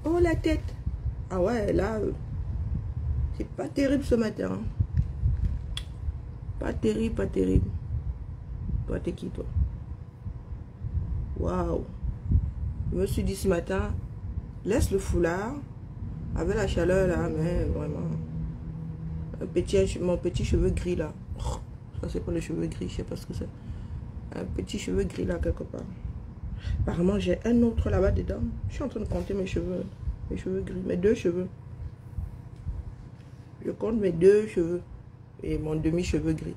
Oh, la tête. Ah ouais, là, c'est pas terrible ce matin. Pas terrible, pas terrible. Toi, t'es qui, toi? Waouh. Je me suis dit ce matin, laisse le foulard. Avec la chaleur, là, mais vraiment. Mon petit cheveu gris, là. Oh, ça, c'est pas le cheveu gris, je sais pas ce que c'est. Un petit cheveu gris, là, quelque part. Apparemment, j'ai un autre là-bas dedans. Je suis en train de compter mes cheveux. Mes cheveux gris, mes 2 cheveux. Je compte mes 2 cheveux. Et mon demi-cheveu gris.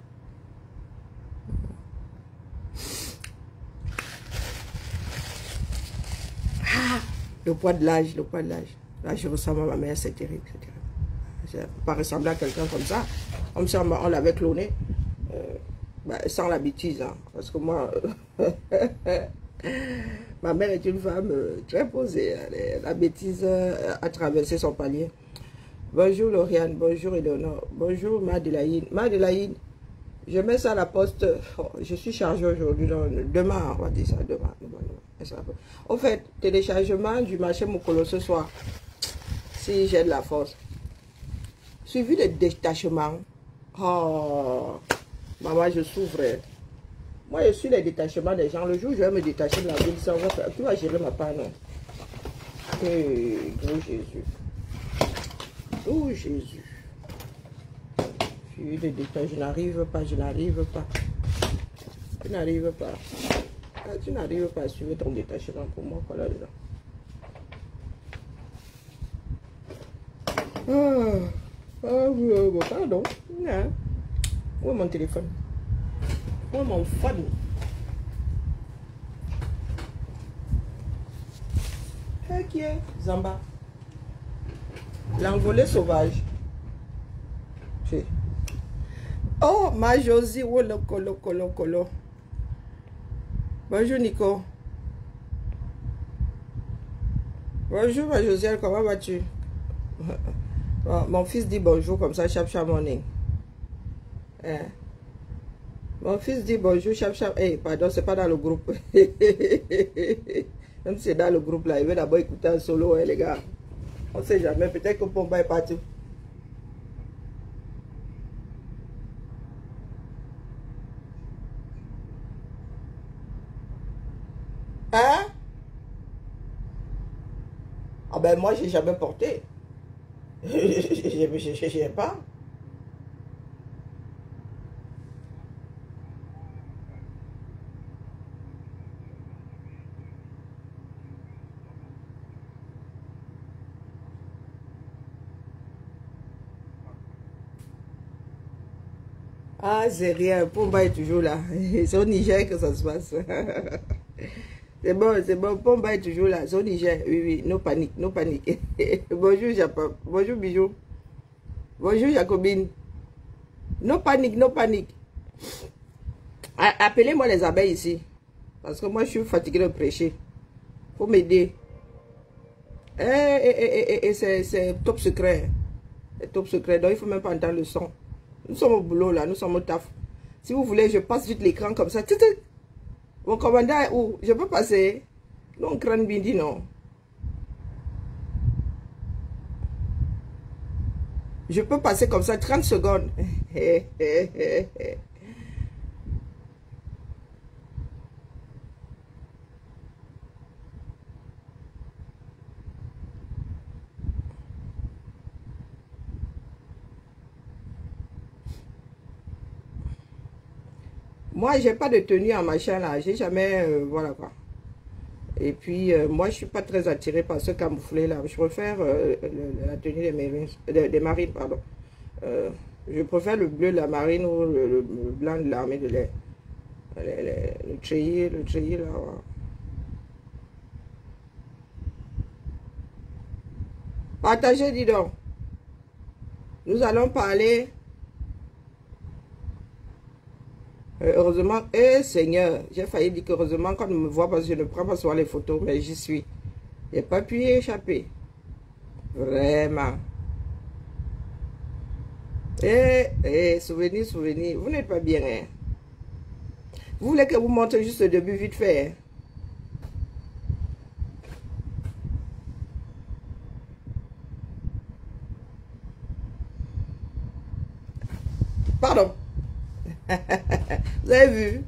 Ah, le poids de l'âge, le poids de l'âge. Là, je ressemble à ma mère, c'est terrible, c'est terrible. Je ne peux pas ressembler à quelqu'un comme ça. Comme si on l'avait cloné. Sans la bêtise, hein, parce que moi, ma mère est une femme très posée. La bêtise a traversé son palier. Bonjour Lauriane, bonjour Eleonore, bonjour Madeleine. Madeleine, je mets ça à la poste. Oh, je suis chargée aujourd'hui, demain, on va dire ça, demain. Au fait, téléchargement du marché Mokolo ce soir, si j'ai de la force. Suivi le détachement. Oh, maman, je souffre. Moi, je suis les détachements des gens. Le jour où je vais me détacher de la ville, ça va faire. Tu vas gérer ma part, non? Gros Jésus. Oh Jésus. Je détache, je n'arrive pas, je n'arrive pas. Tu n'arrives pas. Tu n'arrives pas à suivre ton détachement pour moi, voilà dedans. Pardon. Non. Où est mon téléphone? Où est mon phone? Qui est Zamba? L'envolée sauvage. Oh, ma Josie, oh, colo. Bonjour, Nico. Bonjour, ma Josiane, comment vas-tu? Mon fils dit bonjour comme ça, chap morning. Mon fils dit bonjour, chap. Pardon, c'est pas dans le groupe. Même si c'est dans le groupe là, il veut d'abord écouter un solo, les gars. On ne sait jamais, peut-être que Pomba est parti. Hein? Ah ben moi, j'ai jamais porté. Je sais pas. Ah, c'est rien. Pomba est toujours là. C'est au Niger que ça se passe. C'est bon. Pomba est toujours là. C'est au Niger. Oui. No panique, no panique. Bonjour, Japon. Bonjour, Bijou. Bonjour, Jacobine. No panique, no panique. Appelez-moi les abeilles ici. Parce que moi, je suis fatiguée de prêcher. Faut m'aider. C'est top secret. C'est top secret. Donc, il ne faut même pas entendre le son. Nous sommes au boulot, là. Nous sommes au taf. Si vous voulez, je passe vite l'écran comme ça. Mon commandant est où? Je peux passer? Non, crâne bindi, non. Je peux passer comme ça 30 secondes. Moi, j'ai pas de tenue en machin là. J'ai jamais... voilà quoi. Et puis, moi, je suis pas très attirée par ce camouflé là. Je préfère la tenue des marines, pardon. Je préfère le bleu de la marine ou le blanc de l'armée de l'air. Le treillis là. Ouais. Partagez, dis donc. Nous allons parler... heureusement, Seigneur, j'ai failli dire que heureusement qu'on ne me voit pas, je ne prends pas souvent les photos, mais j'y suis. Je n'ai pas pu y échapper. Vraiment. Souvenir, vous n'êtes pas bien. Hein? Vous voulez que vous montre juste le début vite fait. Hein? Pardon. Vous avez vu?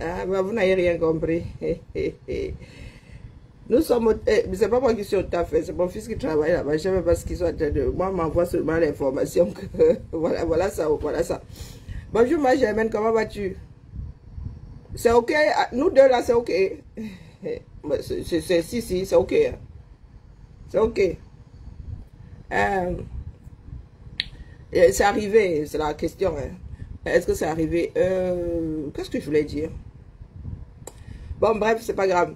Ah, bah, vous n'avez rien compris. Nous sommes... c'est pas moi qui suis au taf, c'est mon fils qui travaille là-bas. Je ne sais pas ce qu'ils sont en train de... Moi, m'envoie seulement l'information que... voilà ça, voilà ça. Bonjour ma Germaine, comment vas-tu? C'est ok? Nous deux là, c'est ok. Si, c'est ok. C'est ok. C'est arrivé, c'est la question. Hein. Est-ce que c'est arrivé? Qu'est-ce que je voulais dire? Bon, bref, c'est pas grave.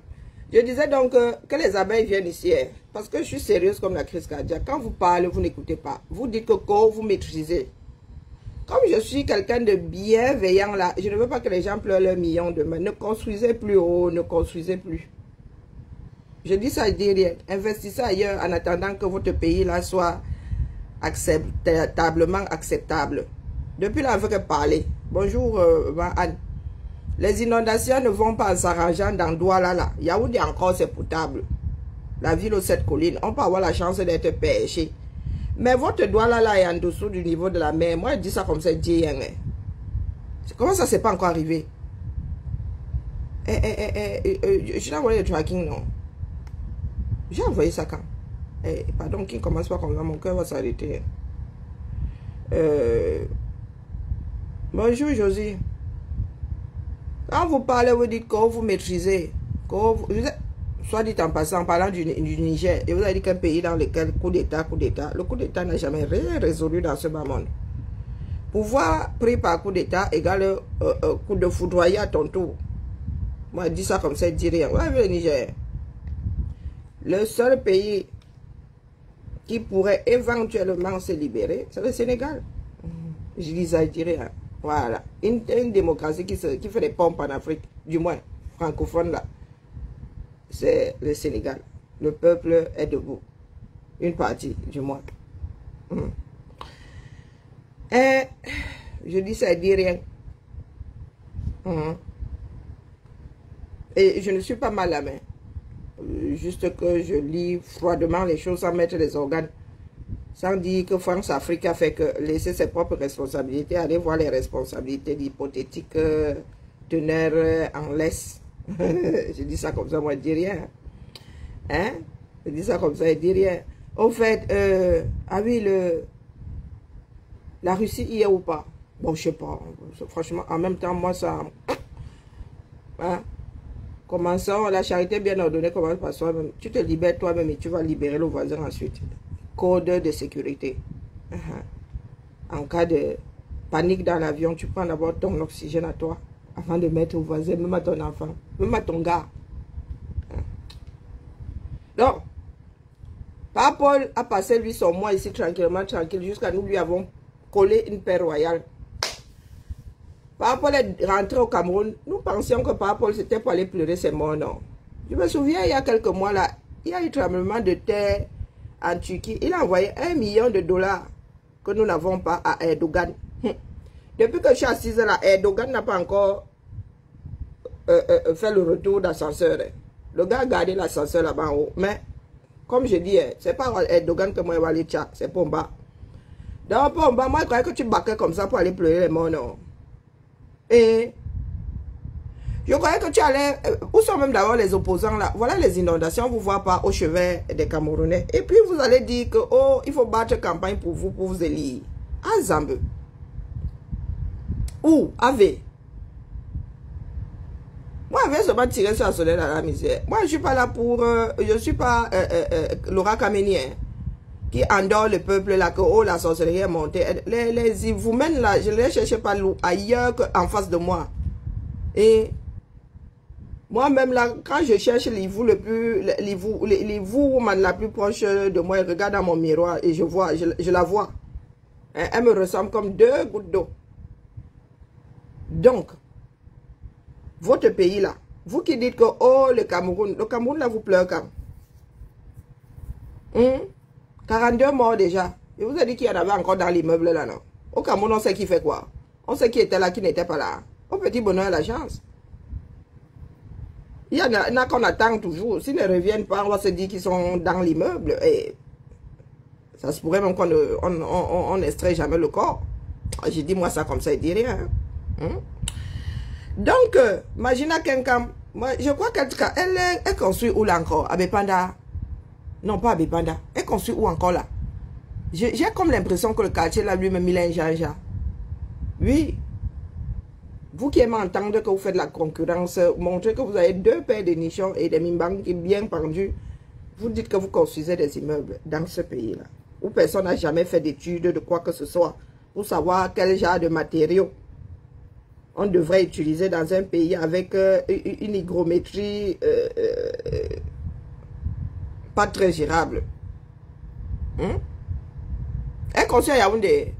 Je disais donc que les abeilles viennent ici. Hein, parce que je suis sérieuse comme la crise cardiaque. Quand vous parlez, vous n'écoutez pas. Vous dites que vous maîtrisez. Comme je suis quelqu'un de bienveillant là, je ne veux pas que les gens pleurent leurs millions demain. Ne construisez plus haut, ne construisez plus. Je dis ça, je dis rien. Investissez ailleurs en attendant que votre pays là soit acceptablement acceptable. Depuis là, on veut que parler. Bonjour, Anne. Les inondations ne vont pas en s'arrangeant dans Douala là. Yaoundé encore c'est potable. La ville aux 7 collines, on peut avoir la chance d'être pêché. Mais votre Douala là est en dessous du niveau de la mer. Moi je dis ça comme ça, comment ça s'est pas encore arrivé? Je l'ai envoyé le tracking, non? J'ai envoyé ça quand? Pardon, qui commence pas comme ça, mon cœur va s'arrêter. Bonjour Josie. Quand vous parlez, vous dites que vous maîtrisez. Soit dit en passant, en parlant du Niger, et vous avez dit qu'un pays dans lequel coup d'État, le coup d'État n'a jamais rien résolu dans ce bas monde. Pouvoir pris par coup d'État égale coup de foudroyer à ton tour. Moi, je dis ça comme ça, je dis rien. Vous avez vu le Niger? Le seul pays qui pourrait éventuellement se libérer, c'est le Sénégal. Je dis ça, je dis rien. Voilà. Une démocratie qui fait des pompes en Afrique, du moins francophone là, c'est le Sénégal. Le peuple est debout. Une partie, du moins. Et je dis ça, je dis rien. Et je ne suis pas mal à la main. Juste que je lis froidement les choses sans mettre les organes. Sans dire que France-Afrique a fait que laisser ses propres responsabilités, aller voir les responsabilités d'hypothétiques teneurs en laisse. Je dis ça comme ça, moi je dis rien. Hein? Je dis ça comme ça, je dis rien. Au fait, ah oui, la Russie y est ou pas? Bon, je sais pas. Franchement, en même temps, moi ça... Hein? Commençons, la charité bien ordonnée commence par soi-même. Tu te libères toi-même et tu vas libérer le voisin ensuite. Code de sécurité. En cas de panique dans l'avion, tu prends d'abord ton oxygène à toi avant de mettre au voisin, même à ton enfant, même à ton gars. Donc, Papa Paul a passé lui son mois ici tranquillement, jusqu'à nous lui avons collé une paix royale. Papa Paul est rentré au Cameroun. Nous pensions que Papa Paul c'était pour aller pleurer ses morts, non. Je me souviens, il y a quelques mois là, il y a eu un tremblement de terre en Turquie. Il a envoyé $1 million que nous n'avons pas à Erdogan. Depuis que je suis assise là, Erdogan n'a pas encore fait le retour d'ascenseur. Le gars a gardé l'ascenseur là-bas en haut. Mais, comme je dis, c'est pas Erdogan que moi je vais aller tchak, c'est Pomba. Dans Pomba, moi je croyais que tu baquais comme ça pour aller pleurer les morts, non. Et je croyais que tu allais... Où sont même d'abord les opposants là? Voilà les inondations, vous ne voyez pas au chevet des Camerounais. Et puis vous allez dire que, oh, il faut battre campagne pour vous élire. À Zambé. Où? Ave. Moi, je vais seulement tirer sur la soleil dans la misère. Moi, je ne suis pas là pour... je ne suis pas Laura Kaménien qui endort le peuple là, que oh, la sorcellerie est montée. Les Ivoumènes là, je ne les cherche pas ailleurs qu'en face de moi. Et moi-même là, quand je cherche l'Ivou le plus, l'Ivou la plus proche de moi, je regarde dans mon miroir et je vois, je la vois. Elle me ressemble comme 2 gouttes d'eau. Donc, votre pays là, vous qui dites que oh le Cameroun là vous pleure quand? 42 morts déjà. Et vous avez dit qu'il y en avait encore dans l'immeuble là, non? Au Cameroun, on sait qui fait quoi. On sait qui était là, qui n'était pas là. Au petit bonheur, la chance. Il y en a qu'on attend toujours. S'ils ne reviennent pas, on va se dire qu'ils sont dans l'immeuble. Et ça se pourrait même qu'on n'extrait jamais le corps. J'ai dit moi ça comme ça, il dit rien. Hein? Donc, imaginez quelqu'un, moi je crois qu'elle construit où là encore? À Bepanda? Non, pas à Bepanda. Elle construit où encore là? J'ai comme l'impression que le quartier là lui-même il a un jaja. Oui. Vous qui aimez entendre que vous faites de la concurrence, montrez que vous avez 2 paires de nichons et des mimbangs bien pendus. Vous dites que vous construisez des immeubles dans ce pays-là, où personne n'a jamais fait d'études de quoi que ce soit, pour savoir quel genre de matériaux on devrait utiliser dans un pays avec une hygrométrie pas très gérable. Elle construit à Yaoundé.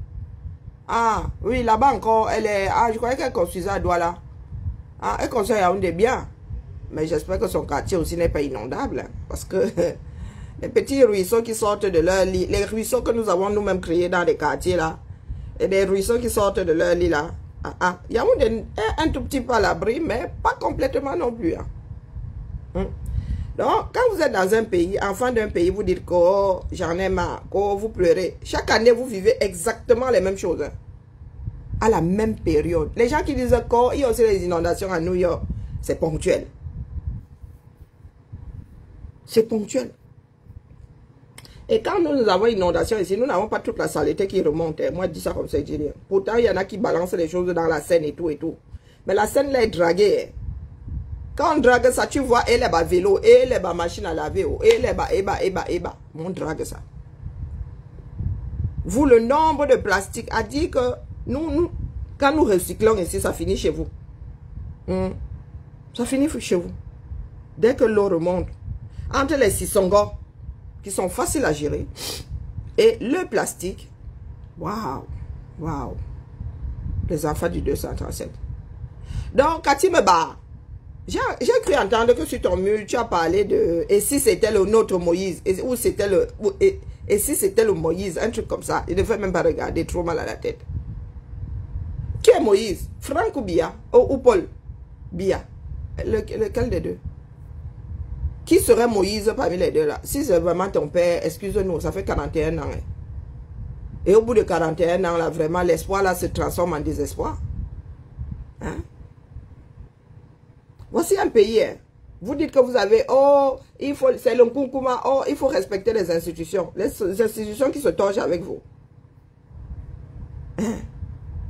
Ah, oui, là-bas encore, elle est... Ah, je croyais qu'elle construisait à Douala. Ah, elle construit à Yaoundé bien. Mais j'espère que son quartier aussi n'est pas inondable. Hein, parce que les petits ruisseaux qui sortent de leur lit, les ruisseaux que nous avons nous-mêmes créés dans les quartiers là, et des ruisseaux qui sortent de leur lit là, Yaoundé est un tout petit peu à l'abri, mais pas complètement non plus. Hein. Donc, quand vous êtes dans un pays, enfant d'un pays, vous dites que oh, j'en ai marre, que vous pleurez. Chaque année, vous vivez exactement les mêmes choses. Hein, à la même période. Les gens qui disent qu'il y a aussi les inondations à New York, c'est ponctuel. C'est ponctuel. Et quand nous avons une inondation ici, nous n'avons pas toute la saleté qui remonte. Hein. Moi, je dis ça comme ça, je dis rien. Pourtant, il y en a qui balancent les choses dans la Seine et tout et tout. Mais la Seine, là, est draguée. Hein. Quand on drague ça, tu vois, elle est bas vélo, elle est bas machine à laver, elle est bas, on drague ça. Vous, le nombre de plastique a dit que nous, quand nous recyclons ici, ça finit chez vous. Ça finit chez vous. Dès que l'eau remonte, entre les sissongos, qui sont faciles à gérer, et le plastique, waouh, waouh, les enfants du 237. Donc, quand il me bat, j'ai cru entendre que sur ton mur, tu as parlé de... Et si c'était le nôtre Moïse, ou c'était le... Et si c'était le Moïse, un truc comme ça, il ne devait même pas regarder, trop mal à la tête. Qui est Moïse? Franck ou Bia? Ou Paul? Bia. Lequel des deux? Qui serait Moïse parmi les deux là? Si c'est vraiment ton père, excuse-nous, ça fait 41 ans. Hein. Et au bout de 41 ans, là, vraiment, l'espoir là se transforme en désespoir. Hein? Voici un pays, hein. Vous dites que vous avez, oh, c'est le Nkunkuma, oh, il faut respecter les institutions qui se torchent avec vous. Hein?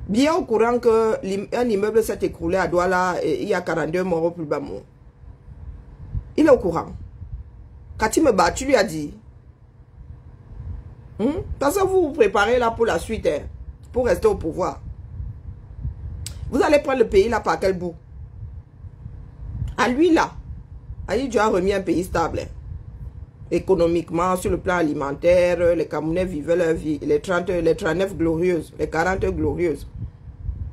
Bien au courant qu'un immeuble s'est écroulé à Douala et il y a 42 morts au plus bas mot. Il est au courant. Quand il me bat, tu lui as dit. Parce que vous vous préparez là pour la suite, hein, pour rester au pouvoir. Vous allez prendre le pays là par quel bout? À lui là, tu as remis un pays stable. Hein. Économiquement, sur le plan alimentaire, les Camerounais vivaient leur vie. Les 39 glorieuses, les 40 glorieuses.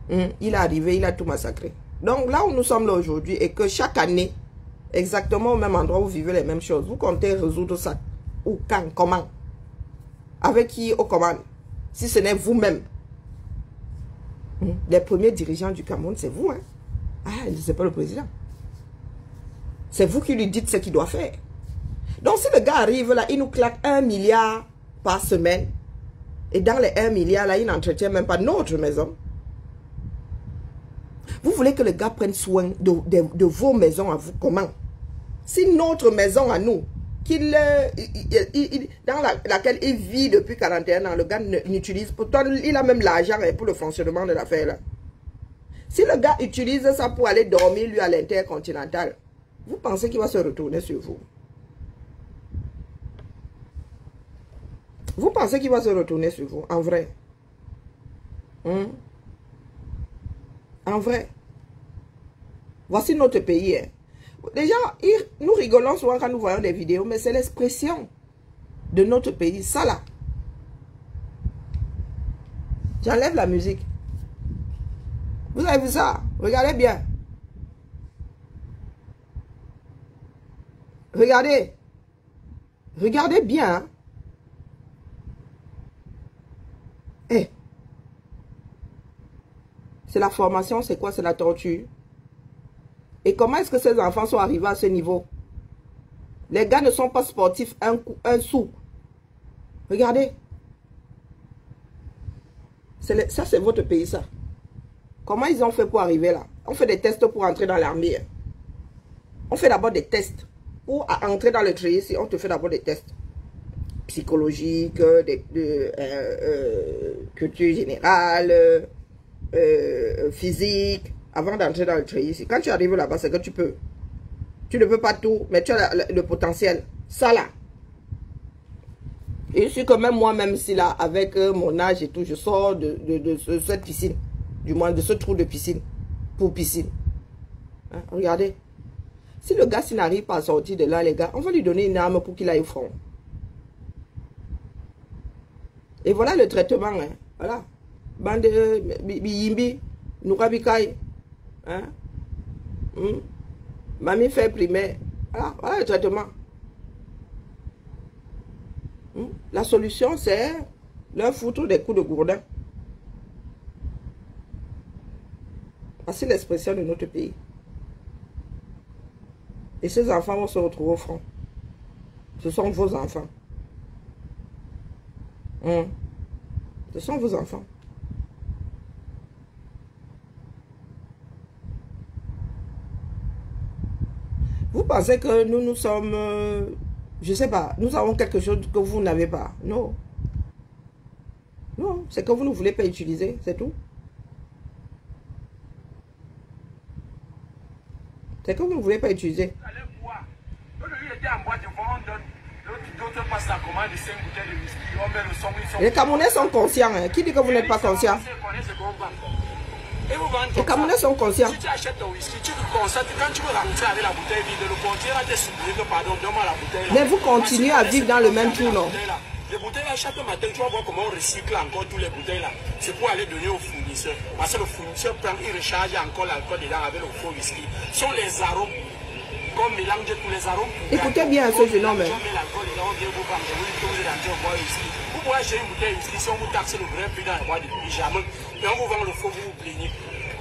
Il est arrivé, il a tout massacré. Donc là où nous sommes là aujourd'hui, et que chaque année, exactement au même endroit où vous vivez les mêmes choses, vous comptez résoudre ça. Où, quand, comment? Avec qui aux commandes? Si ce n'est vous-même. Les premiers dirigeants du Cameroun, c'est vous. Hein? Ah, c'est pas le président. C'est vous qui lui dites ce qu'il doit faire. Donc si le gars arrive là, il nous claque 1 milliard par semaine. Et dans les 1 milliard là, il n'entretient même pas notre maison. Vous voulez que le gars prenne soin de vos maisons à vous, comment? Si notre maison à nous, dans laquelle il vit depuis 41 ans, le gars n'utilise, pourtant il a même l'argent pour le fonctionnement de l'affaire là. Si le gars utilise ça pour aller dormir lui à l'Intercontinental, vous pensez qu'il va se retourner sur vous? Vous pensez qu'il va se retourner sur vous, en vrai? En vrai. Voici notre pays. Hein. Déjà, nous rigolons souvent quand nous voyons des vidéos, mais c'est l'expression de notre pays. Ça là. J'enlève la musique. Vous avez vu ça? Regardez bien. Regardez. Regardez bien. Hein. Eh. C'est la formation, c'est quoi? C'est la torture. Et comment est-ce que ces enfants sont arrivés à ce niveau? Les gars ne sont pas sportifs un sou. Regardez. Ça, c'est votre pays, ça. Comment ils ont fait pour arriver là? On fait des tests pour entrer dans l'armée. On fait d'abord des tests. Pour entrer dans le treillis, on te fait d'abord des tests psychologiques, culture générale, physique, avant d'entrer dans le treillis. Quand tu arrives là-bas, c'est que tu peux. Tu ne peux pas tout, mais tu as le potentiel. Ça là. Et je suis quand même moi-même si là, avec mon âge et tout, je sors de cette piscine. Du moins, de ce trou de piscine. Pour piscine. Hein, regardez. Si le gars, s'il n'arrive pas à sortir de là, les gars, on va lui donner une arme pour qu'il aille au front. Et voilà le traitement. Hein. Voilà. Bande Biyimbi, Nourabikai. Hein? Mamie fait primaire. Voilà, voilà le traitement. La solution, c'est leur foutre des coups de gourdin. C'est l'expression de notre pays. Et ces enfants vont se retrouver au front. Ce sont vos enfants. Ce sont vos enfants. Vous pensez que nous sommes... je ne sais pas. Nous avons quelque chose que vous n'avez pas. Non. Non, c'est que vous ne voulez pas utiliser. C'est tout. C'est que vous ne voulez pas utiliser. Les Camerounais sont conscients. Hein. Qui dit que vous n'êtes pas conscient? Les Camerounais sont conscients. Si tu achètes ton whisky, tu constates que quand tu veux rentrer avec la bouteille vide, le portier va te supplier que pardon, donne-moi la bouteille. Mais vous continuez à vivre dans le même trou, non? Les bouteilles là, chaque matin, tu vas voir comment on recycle encore toutes les bouteilles là. C'est pour aller donner au fournisseur. Parce que le fournisseur prend, il recharge encore l'alcool dedans avec le faux whisky. Ce sont les arômes. Comme mélange tous les arômes. Écoutez bien ce jeune homme. Vous pouvez acheter une bouteille de whisky si on vous taxe le vrai prix dans la boîte de pyjama. Mais on vous vend le faux, vous vous plaignez.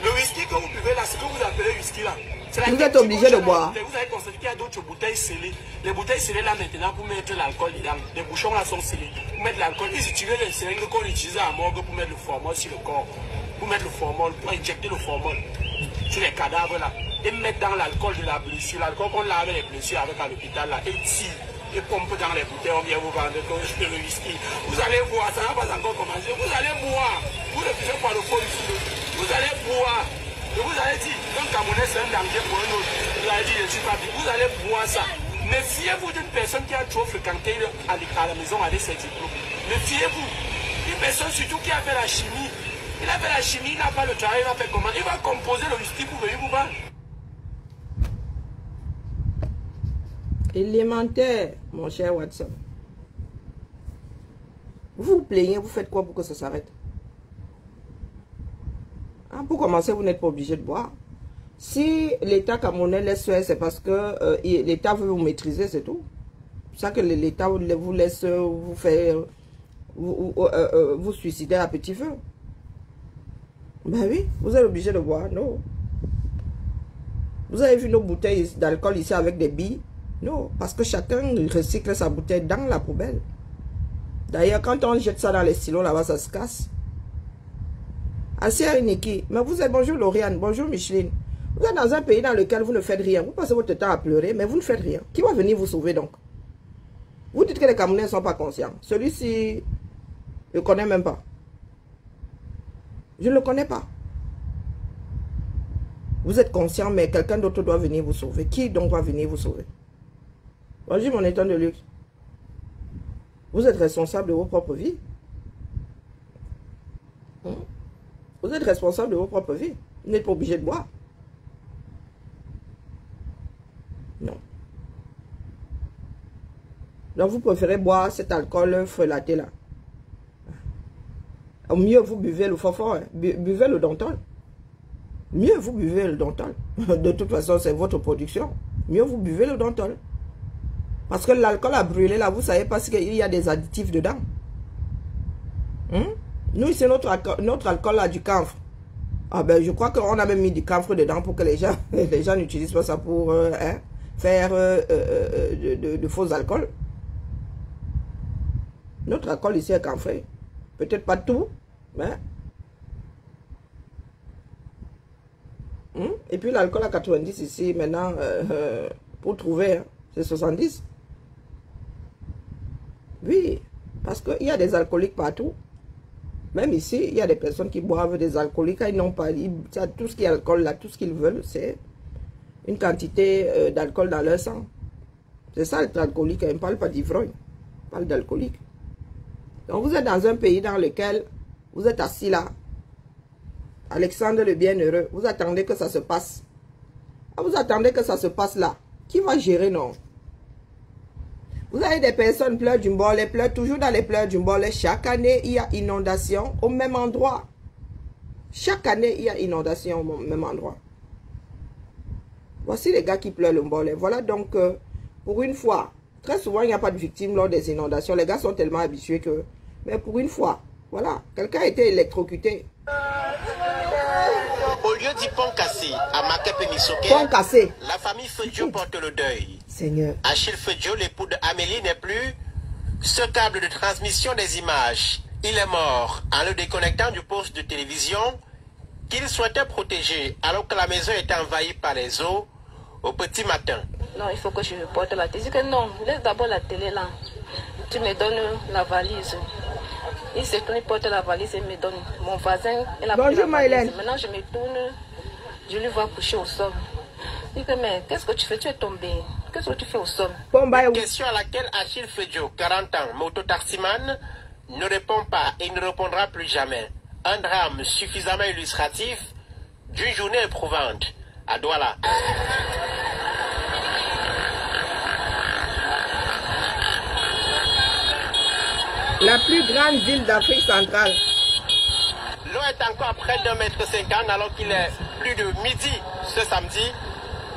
Le whisky que vous buvez là, ce que vous appelez whisky là. Vous êtes obligé de boire. Vous avez constaté qu'il y a d'autres bouteilles scellées. Les bouteilles scellées là maintenant pour mettre l'alcool dedans. Les bouchons là sont scellés. Pour mettre l'alcool, ils utilisent les seringues qu'on utilise à morgue pour mettre le formol sur le corps. Pour mettre le formol, pour injecter le formol sur les cadavres là. Et mettre dans l'alcool de la blessure. L'alcool qu'on lave les blessures avec à l'hôpital là. Et tire. Et pompe dans les bouteilles. On vient vous vendre le whisky. Vous allez boire. Ça n'a pas encore commencé. Vous allez boire. Vous refusez par le faux whisky. Vous allez boire. Et vous allez dire, quand Camerounais c'est un danger pour un autre, vous allez dire, je ne suis pas bien. Vous allez boire ça. Méfiez-vous d'une personne qui a trop fréquenté à la maison avec ses diplômes. Méfiez-vous. Une personne surtout qui a fait la chimie. Il a fait la chimie, il n'a pas le travail, il va faire comment? Il va composer le whisky pour venir vous vendre. Élémentaire, mon cher Watson. Vous vous plaignez, vous faites quoi pour que ça s'arrête? Hein, pour commencer, vous n'êtes pas obligé de boire. Si l'État camerounais laisse faire, c'est parce que l'État veut vous maîtriser, c'est tout. C'est ça que l'État vous laisse vous faire, vous suicider à petit feu. Ben oui, vous êtes obligé de boire, non. Vous avez vu nos bouteilles d'alcool ici avec des billes? Non, parce que chacun recycle sa bouteille dans la poubelle. D'ailleurs, quand on jette ça dans les silos, là-bas, ça se casse. Asia Niki, mais vous êtes, bonjour Lauriane, bonjour Micheline. Vous êtes dans un pays dans lequel vous ne faites rien. Vous passez votre temps à pleurer, mais vous ne faites rien. Qui va venir vous sauver donc? Vous dites que les Camerounais ne sont pas conscients. Celui-ci, je ne connais même pas. Je ne le connais pas. Vous êtes conscient, mais quelqu'un d'autre doit venir vous sauver. Qui donc va venir vous sauver? Bonjour mon étant de luxe. Vous êtes responsable de vos propres vies. Vous êtes responsable de vos propres vies. Vous n'êtes pas obligé de boire. Non. Donc vous préférez boire cet alcool frelaté là. Au mieux vous buvez le fort, hein. Buvez le Dontol. Mieux vous buvez le Dontol. De toute façon c'est votre production. Mieux vous buvez le Dontol. Parce que l'alcool a brûlé là, vous savez parce qu'il y a des additifs dedans. Nous, c'est notre alcool là du camphre. Ah ben, je crois qu'on a même mis du camphre dedans pour que les gens n'utilisent pas ça pour faire de faux alcool. Notre alcool ici est camphré. Peut-être pas tout, mais Et puis l'alcool à 90 ici, maintenant, pour trouver, hein, c'est 70. Oui, parce qu'il y a des alcooliques partout. Même ici, il y a des personnes qui boivent des alcooliques. Ils n'ont pas, tout ce qui est alcool là, tout ce qu'ils veulent, c'est une quantité d'alcool dans leur sang. C'est ça être alcoolique. On ne parle pas d'ivrogne, on parle d'alcoolique. Donc vous êtes dans un pays dans lequel vous êtes assis là. Alexandre le Bienheureux, vous attendez que ça se passe. Ah, vous attendez que ça se passe là. Qui va gérer, non? Vous avez des personnes pleurent du Mbolé, pleurent toujours dans les pleurs du Mbolé. Chaque année, il y a inondation au même endroit. Chaque année, il y a inondation au même endroit. Voici les gars qui pleurent le Mbolé. Voilà donc, pour une fois, très souvent, il n'y a pas de victimes lors des inondations. Les gars sont tellement habitués que... Mais pour une fois, voilà, quelqu'un a été électrocuté. Au lieu du pont cassé à Makepe Misoke, Pont cassé. la famille Fedjo porte le deuil. Seigneur. Achille Fedjo, l'époux d'Amélie, n'est plus ce câble de transmission des images. Il est mort en le déconnectant du poste de télévision qu'il souhaitait protéger alors que la maison était envahie par les eaux au petit matin. Non, il faut que je porte la télé. Je dis que non, laisse d'abord la télé là. Tu me donnes la valise. Il se tourne, il porte la valise et me donne. Mon voisin, il a pris la valise. Maintenant, je me tourne, je lui vois coucher au sol. Je dis que, mais qu'est-ce que tu fais? Tu es tombé. Qu'est-ce que tu fais au sol? Question à laquelle Achille Fedjo, 40 ans, mototaximan, ne répond pas et ne répondra plus jamais. Un drame suffisamment illustratif d'une journée éprouvante à Douala. La plus grande ville d'Afrique centrale. L'eau est encore près d'1,50 m alors qu'il est plus de midi ce samedi.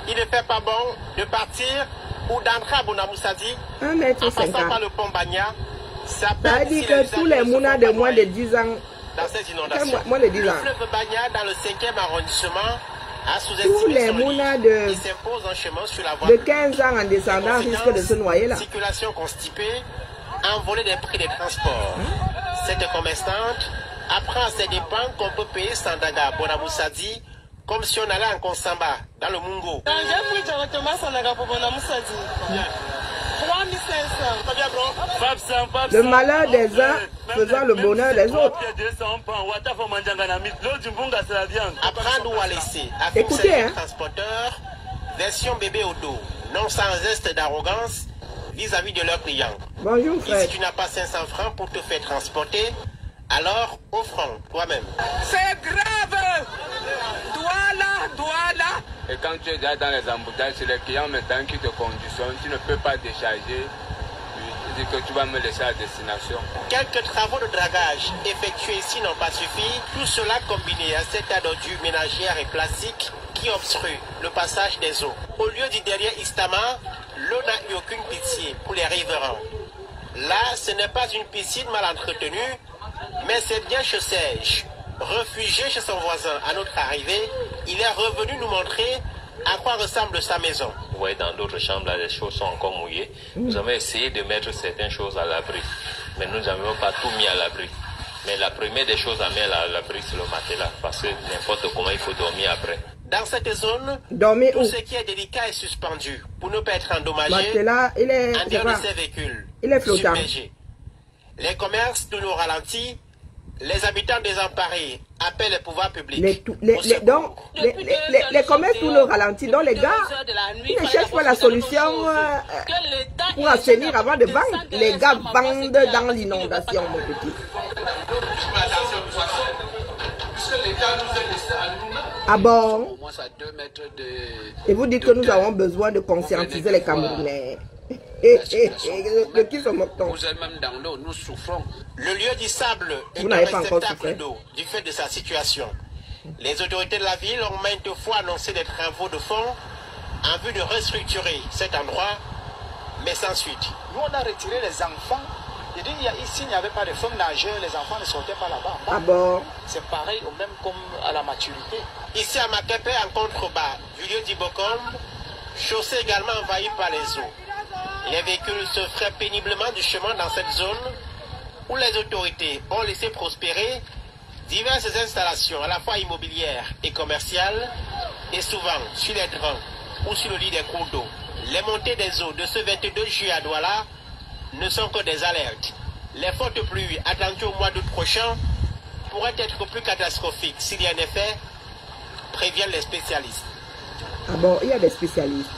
Il ne fait pas bon de partir ou d'entrer à Bonamoussadi en passant par le pont Bagna. Ça veut dire que tous les mounas de moins de 10 ans, dans ces inondations. Moins de 10 ans. Le fleuve Bagna dans le 5e arrondissement a tous sous-estimé les son mounas lit. de, Il s'impose en chemin sur la voie de 15 ans en descendant risquent de se noyer là. Circulation constipée, envolée des prix des transports. Cette commerçante apprend à ses dépens qu'on peut payer Sandaga Bonamoussadi comme si on allait en Konsamba, dans le Mungo. J'ai pris directement Sandaga pour Bonamoussadi. 3500. Le malheur des uns faisant le bonheur des autres. Apprendre ou à laisser. Écoutez, hein. Transporteurs, version bébé au dos, non sans geste d'arrogance vis-à-vis de leurs clients. Bonjour frère. Et si tu n'as pas 500 francs pour te faire transporter, alors offre toi-même. C'est grave. Douala. Et quand tu es déjà dans les embouteillages, c'est les clients maintenant qui te conditionnent. Tu ne peux pas décharger. Tu dis que tu vas me laisser à destination. Quelques travaux de dragage effectués ici n'ont pas suffi. Tout cela combiné à cet tas d'ordures ménagères et plastiques qui obstrue le passage des eaux. Au lieu du derrière Istama, l'eau n'a eu aucune pitié pour les riverains. Là, ce n'est pas une piscine mal entretenue, mais c'est bien sèche. Réfugié chez son voisin à notre arrivée, il est revenu nous montrer à quoi ressemble sa maison. Vous voyez, dans d'autres chambres, là, les choses sont encore mouillées. Nous avons essayé de mettre certaines choses à l'abri, mais nous n'avons pas tout mis à l'abri. Mais la première des choses à mettre à l'abri, c'est le matelas, parce que n'importe comment, il faut dormir après. Dans cette zone, tout ce qui est délicat est suspendu pour ne pas être endommagé matelas, il est, en dehors de ces véhicules. Il est flottant. Submergés. Les commerces de nos ralentis, les habitants désemparés appellent les pouvoirs publics. Les commerces tournent au ralenti. Donc les gars, ils ne cherchent pas la solution pour assainir avant de vendre. Les gars vendent dans l'inondation, mon petit. Ah bon? Et vous dites que nous avons besoin de conscientiser les Camerounais. De qui se moque-t-on? Vous êtes même dans l'eau, nous souffrons. Le lieu du sable est Vous un n'avez pas encore réceptacle souffert. d'eau du fait de sa situation. Les autorités de la ville ont maintes fois annoncé des travaux de fond en vue de restructurer cet endroit, mais sans suite. Nous, on a retiré les enfants. Il dit, ici, il n'y avait pas de femmes nageurs, les enfants ne sortaient pas là-bas. Ah bon? C'est pareil, au même comme à la maturité. Ici à Makepe, en contrebas du lieu d'Ibokom, chaussée également envahie par les eaux. Les véhicules se fraient péniblement du chemin dans cette zone où les autorités ont laissé prospérer diverses installations à la fois immobilières et commerciales et souvent sur les draps ou sur le lit des cours d'eau. Les montées des eaux de ce 22 juillet à Douala ne sont que des alertes. Les fortes pluies attendues au mois d'août prochain pourraient être plus catastrophiques si rien n'est fait, préviennent les spécialistes. Ah bon, il y a des spécialistes.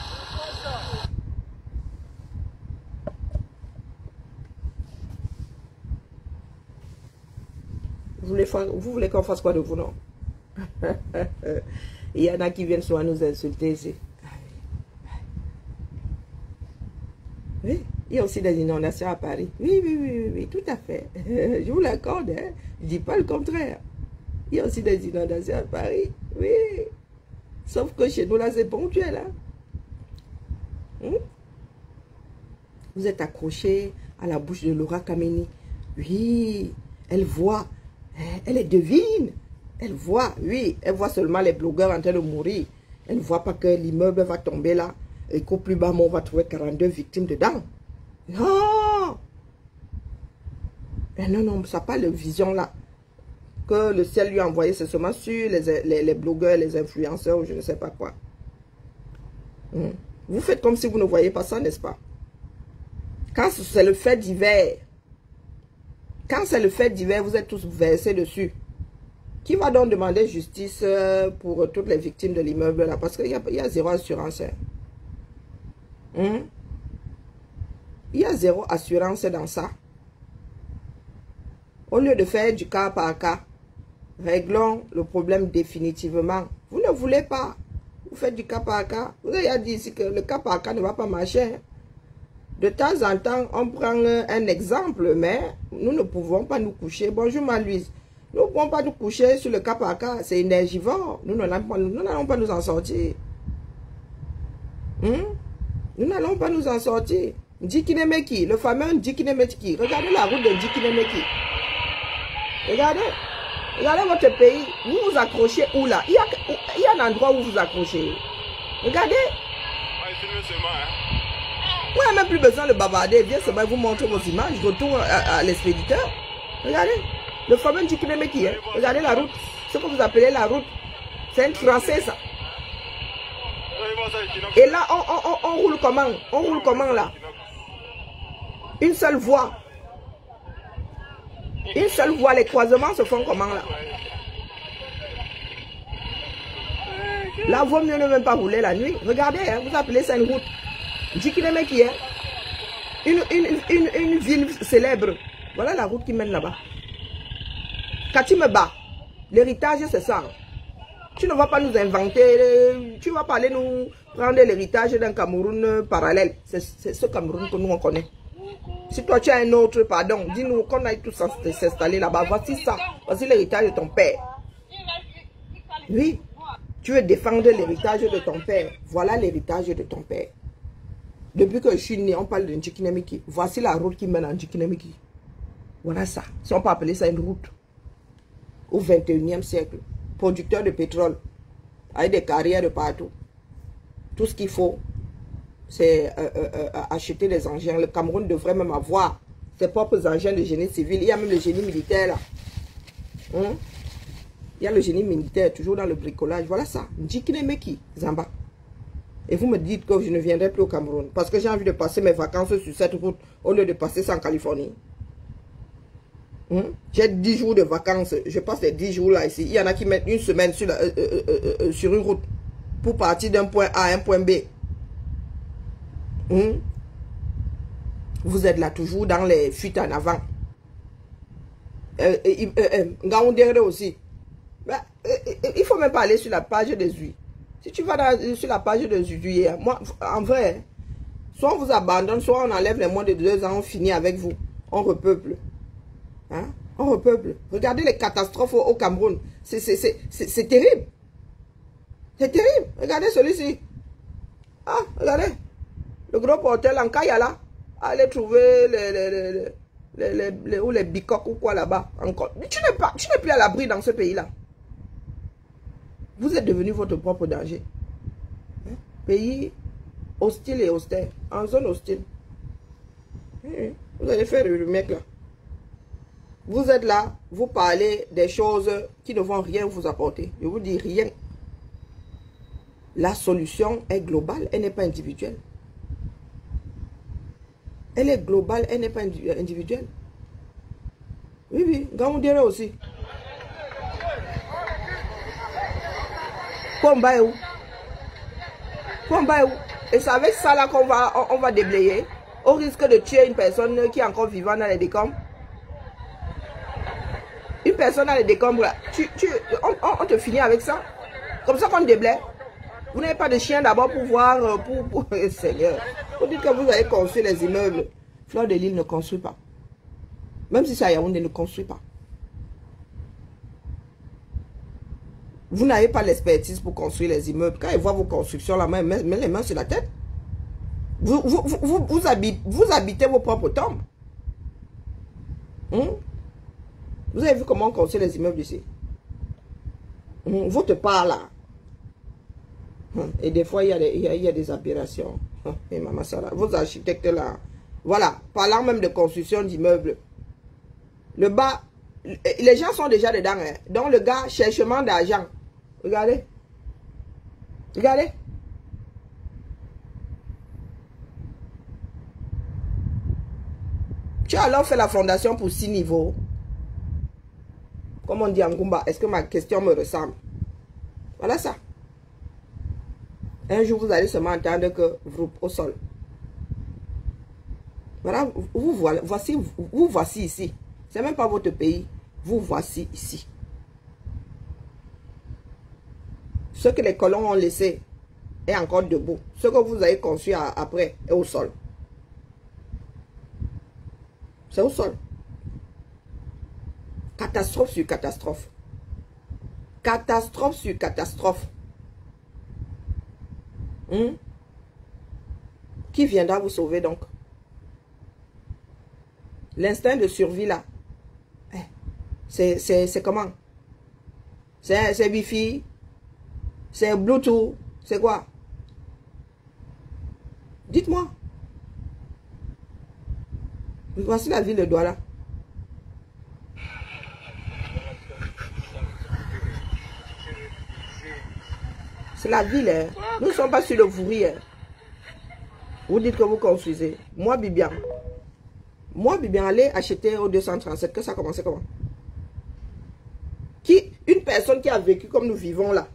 Vous voulez qu'on fasse quoi de vous, non? Il y en a qui viennent souvent nous insulter ici. Oui, il y a aussi des inondations à Paris. Oui, tout à fait. Je vous l'accorde, hein. Je ne dis pas le contraire. Il y a aussi des inondations à Paris. Oui. Sauf que chez nous, là, c'est ponctuel. Hein? Vous êtes accroché à la bouche de Laura Kameni. Oui, elle voit. Elle est devine. Elle voit, oui. Elle voit seulement les blogueurs en train de mourir. Elle ne voit pas que l'immeuble va tomber là. Et qu'au plus bas, on va trouver 42 victimes dedans. Non! Mais non, ça n'a pas de vision là. Que le ciel lui a envoyé, c'est seulement sur les blogueurs, les influenceurs, ou je ne sais pas quoi. Vous faites comme si vous ne voyez pas ça, n'est-ce pas? Quand c'est le fait divers, vous êtes tous versés dessus. Qui va donc demander justice pour toutes les victimes de l'immeuble là? Parce qu'il y a zéro assurance. Il y a zéro assurance dans ça. Au lieu de faire du cas par cas, réglons le problème définitivement. Vous ne voulez pas. Vous faites du cas par cas. Vous avez dit ici que le cas par cas ne va pas marcher. De temps en temps, on prend un exemple, mais nous ne pouvons pas nous coucher. Bonjour Malouise. Nous ne pouvons pas nous coucher sur le cas par cas. C'est énergivore. Nous n'allons pas nous en sortir. Nous n'allons pas nous en sortir. Ndikinemeki, le fameux Ndikinemeki. Regardez la route de Ndikinemeki. Regardez votre pays. Vous vous accrochez où là? Il y a un endroit où vous vous accrochez. Regardez. Vous n'avez même plus besoin de bavarder. Viens seulement vous montrer vos images. Retour à l'expéditeur. Regardez. Le fameux Ndikinemeki. Regardez la route. Ce que vous appelez la route. C'est un tracé ça. Et là, on roule comment? On roule comment là? Une seule voie. Une seule voie. Les croisements se font comment là? Là, vaut mieux ne même pas rouler la nuit. Regardez, hein, vous appelez ça une route. Ndikinemeki, hein? Une ville célèbre. Voilà la route qui mène là-bas. Katimeba. L'héritage, c'est ça. Tu ne vas pas nous inventer, tu vas pas aller nous prendre l'héritage d'un Cameroun parallèle. C'est ce Cameroun que nous on connaît. Si toi tu as un autre, pardon, dis-nous qu'on aille tous s'installer là-bas. Voici ça, voici l'héritage de ton père. Oui, tu veux défendre l'héritage de ton père. Voilà l'héritage de ton père. Depuis que je suis né, on parle de Ndikinemeki. Voici la route qui mène à Ndikinemeki. Voilà ça. Si on peut appeler ça une route. Au 21e siècle. Producteur de pétrole, avec des carrières de partout. Tout ce qu'il faut, c'est acheter des engins. Le Cameroun devrait même avoir ses propres engins de génie civil. Il y a même le génie militaire là. Il y a le génie militaire, toujours dans le bricolage. Voilà ça. Ndikinemeki, Zamba. Et vous me dites que je ne viendrai plus au Cameroun. Parce que j'ai envie de passer mes vacances sur cette route au lieu de passer ça en Californie. J'ai 10 jours de vacances. Je passe les 10 jours là ici. Il y en a qui mettent une semaine sur, sur une route pour partir d'un point A à un point B. Vous êtes là toujours dans les fuites en avant. Ngaoundéré aussi. Il faut même pas aller sur la page des UI. Si tu vas sur la page des UI, moi, en vrai, soit on vous abandonne, soit on enlève les moins de 2 ans, on finit avec vous. On repeuple. Hein? On repeuple. Regardez les catastrophes au Cameroun. C'est terrible. C'est terrible. Regardez celui-ci. Ah, regardez. Le gros portel en Kayala. Allez trouver les bicoques ou quoi là-bas. Encore. Tu n'es plus à l'abri dans ce pays-là. Vous êtes devenu votre propre danger. Hein? Pays hostile et austère. En zone hostile. Vous allez faire le mec là. Vous êtes là, vous parlez des choses qui ne vont rien vous apporter. Je vous dis rien. La solution est globale, elle n'est pas individuelle. Elle est globale, elle n'est pas individuelle. Oui, oui, on dirait aussi. Combat où? Combat où? Et c'est avec ça là qu'on va déblayer, au risque de tuer une personne qui est encore vivante dans les décombres. Une personne dans les décombres, là, on te finit avec ça. Comme ça qu'on déblaye. Vous n'avez pas de chien d'abord pour voir, Seigneur. Vous dites que vous avez construit les immeubles. Fleur de Lille ne construit pas. Même si c'est à Yaoundé, ne construit pas. Vous n'avez pas l'expertise pour construire les immeubles. Quand ils voient vos constructions, la main, met les mains sur la tête. Vous habitez vos propres tombes. Vous avez vu comment on construit les immeubles ici? Votre part là. Et des fois, il y a des aberrations. Et maman, ça là. Vos architectes là. Voilà. Parlant même de construction d'immeubles. Le bas, les gens sont déjà dedans. Hein. Donc le gars, cherchement d'argent. Regardez. Regardez. Tu as alors fait la fondation pour 6 niveaux. Comme on dit en Goumba, est-ce que ma question me ressemble? Voilà ça. Un jour, vous allez seulement entendre que vous au sol. Voilà, vous voici ici. Ce n'est même pas votre pays. Vous voici ici. Ce que les colons ont laissé est encore debout. Ce que vous avez construit après est au sol. C'est au sol. Catastrophe sur catastrophe. Catastrophe sur catastrophe. Qui viendra vous sauver donc? L'instinct de survie là. C'est comment? C'est Wi-Fi? C'est Bluetooth? C'est quoi? Dites-moi. Voici la ville de Douala. C'est la ville. Hein. Nous ne sommes pas sur le Vouri. Hein. Vous dites que vous construisez. Moi, Bibian. Moi, Bibian, allez acheter au 237. Que ça a commencé comment? Une personne qui a vécu comme nous vivons là.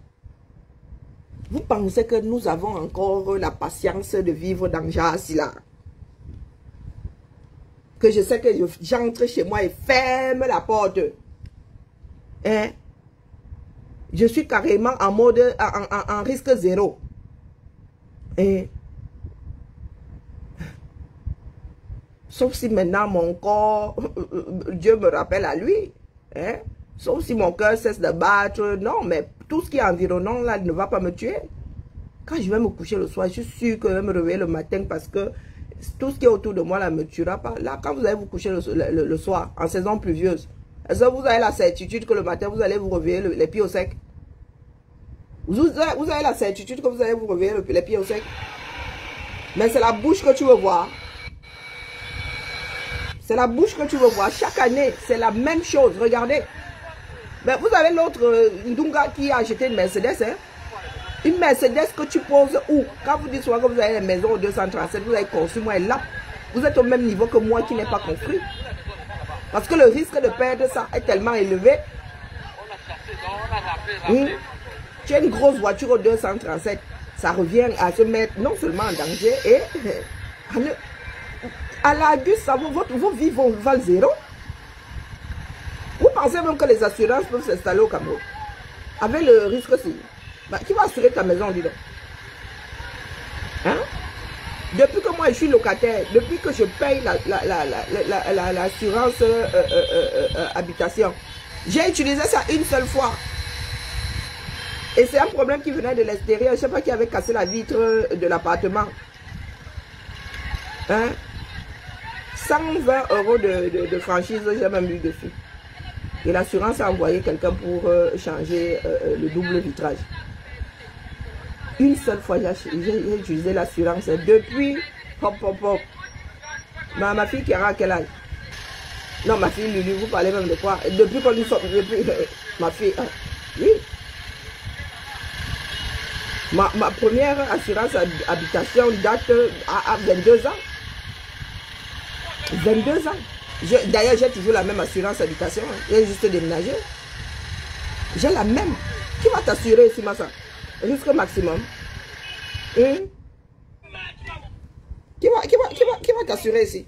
Vous pensez que nous avons encore la patience de vivre dans Jassi là? Que je sais que j'entre chez moi et ferme la porte. Hein? Je suis carrément en mode, en risque zéro. Et sauf si maintenant mon corps, Dieu me rappelle à lui. Hein? Sauf si mon cœur cesse de battre. Non, mais tout ce qui est environnant là ne va pas me tuer. Quand je vais me coucher le soir, je suis sûr que je vais me réveiller le matin parce que tout ce qui est autour de moi là ne me tuera pas. Là, quand vous allez vous coucher le soir, en saison pluvieuse, est-ce que vous avez la certitude que le matin, vous allez vous réveiller les pieds au sec? Vous avez la certitude que vous allez vous réveiller les pieds au sec? Mais c'est la bouche que tu veux voir. C'est la bouche que tu veux voir. Chaque année, c'est la même chose. Regardez. Mais vous avez l'autre Ndunga qui a acheté une Mercedes. Hein? Une Mercedes que tu poses où? Quand vous dites souvent que vous avez une maison au 237, vous avez construit, moi, là. Vous êtes au même niveau que moi qui n'ai pas construit. Parce que le risque de perdre ça est tellement élevé. Tu as une grosse voiture au 237. Ça revient à se mettre non seulement en danger et à la bus, vos vies vont valent zéro. Vous pensez même que les assurances peuvent s'installer au Cameroun? Avec le risque aussi. Bah, qui va assurer ta maison, dis donc? Hein? Depuis que moi je suis locataire, depuis que je paye l'assurance habitation, j'ai utilisé ça une seule fois. Et c'est un problème qui venait de l'extérieur. Je ne sais pas qui avait cassé la vitre de l'appartement. Hein? 120 € de franchise, j'ai même eu dessus. Et l'assurance a envoyé quelqu'un pour changer le double vitrage. Une seule fois, j'ai utilisé l'assurance. Depuis, hop. Ma fille qui aura quel âge? Non, ma fille Lulu, vous parlez même de quoi? Depuis qu'on nous sommes, ma fille, oui. Ma première assurance habitation date à 22 ans. 22 ans. D'ailleurs, j'ai toujours la même assurance habitation. J'ai juste déménagé. J'ai la même. Qui va t'assurer ici, Massa? Jusqu'au maximum. Qui va t'assurer ici?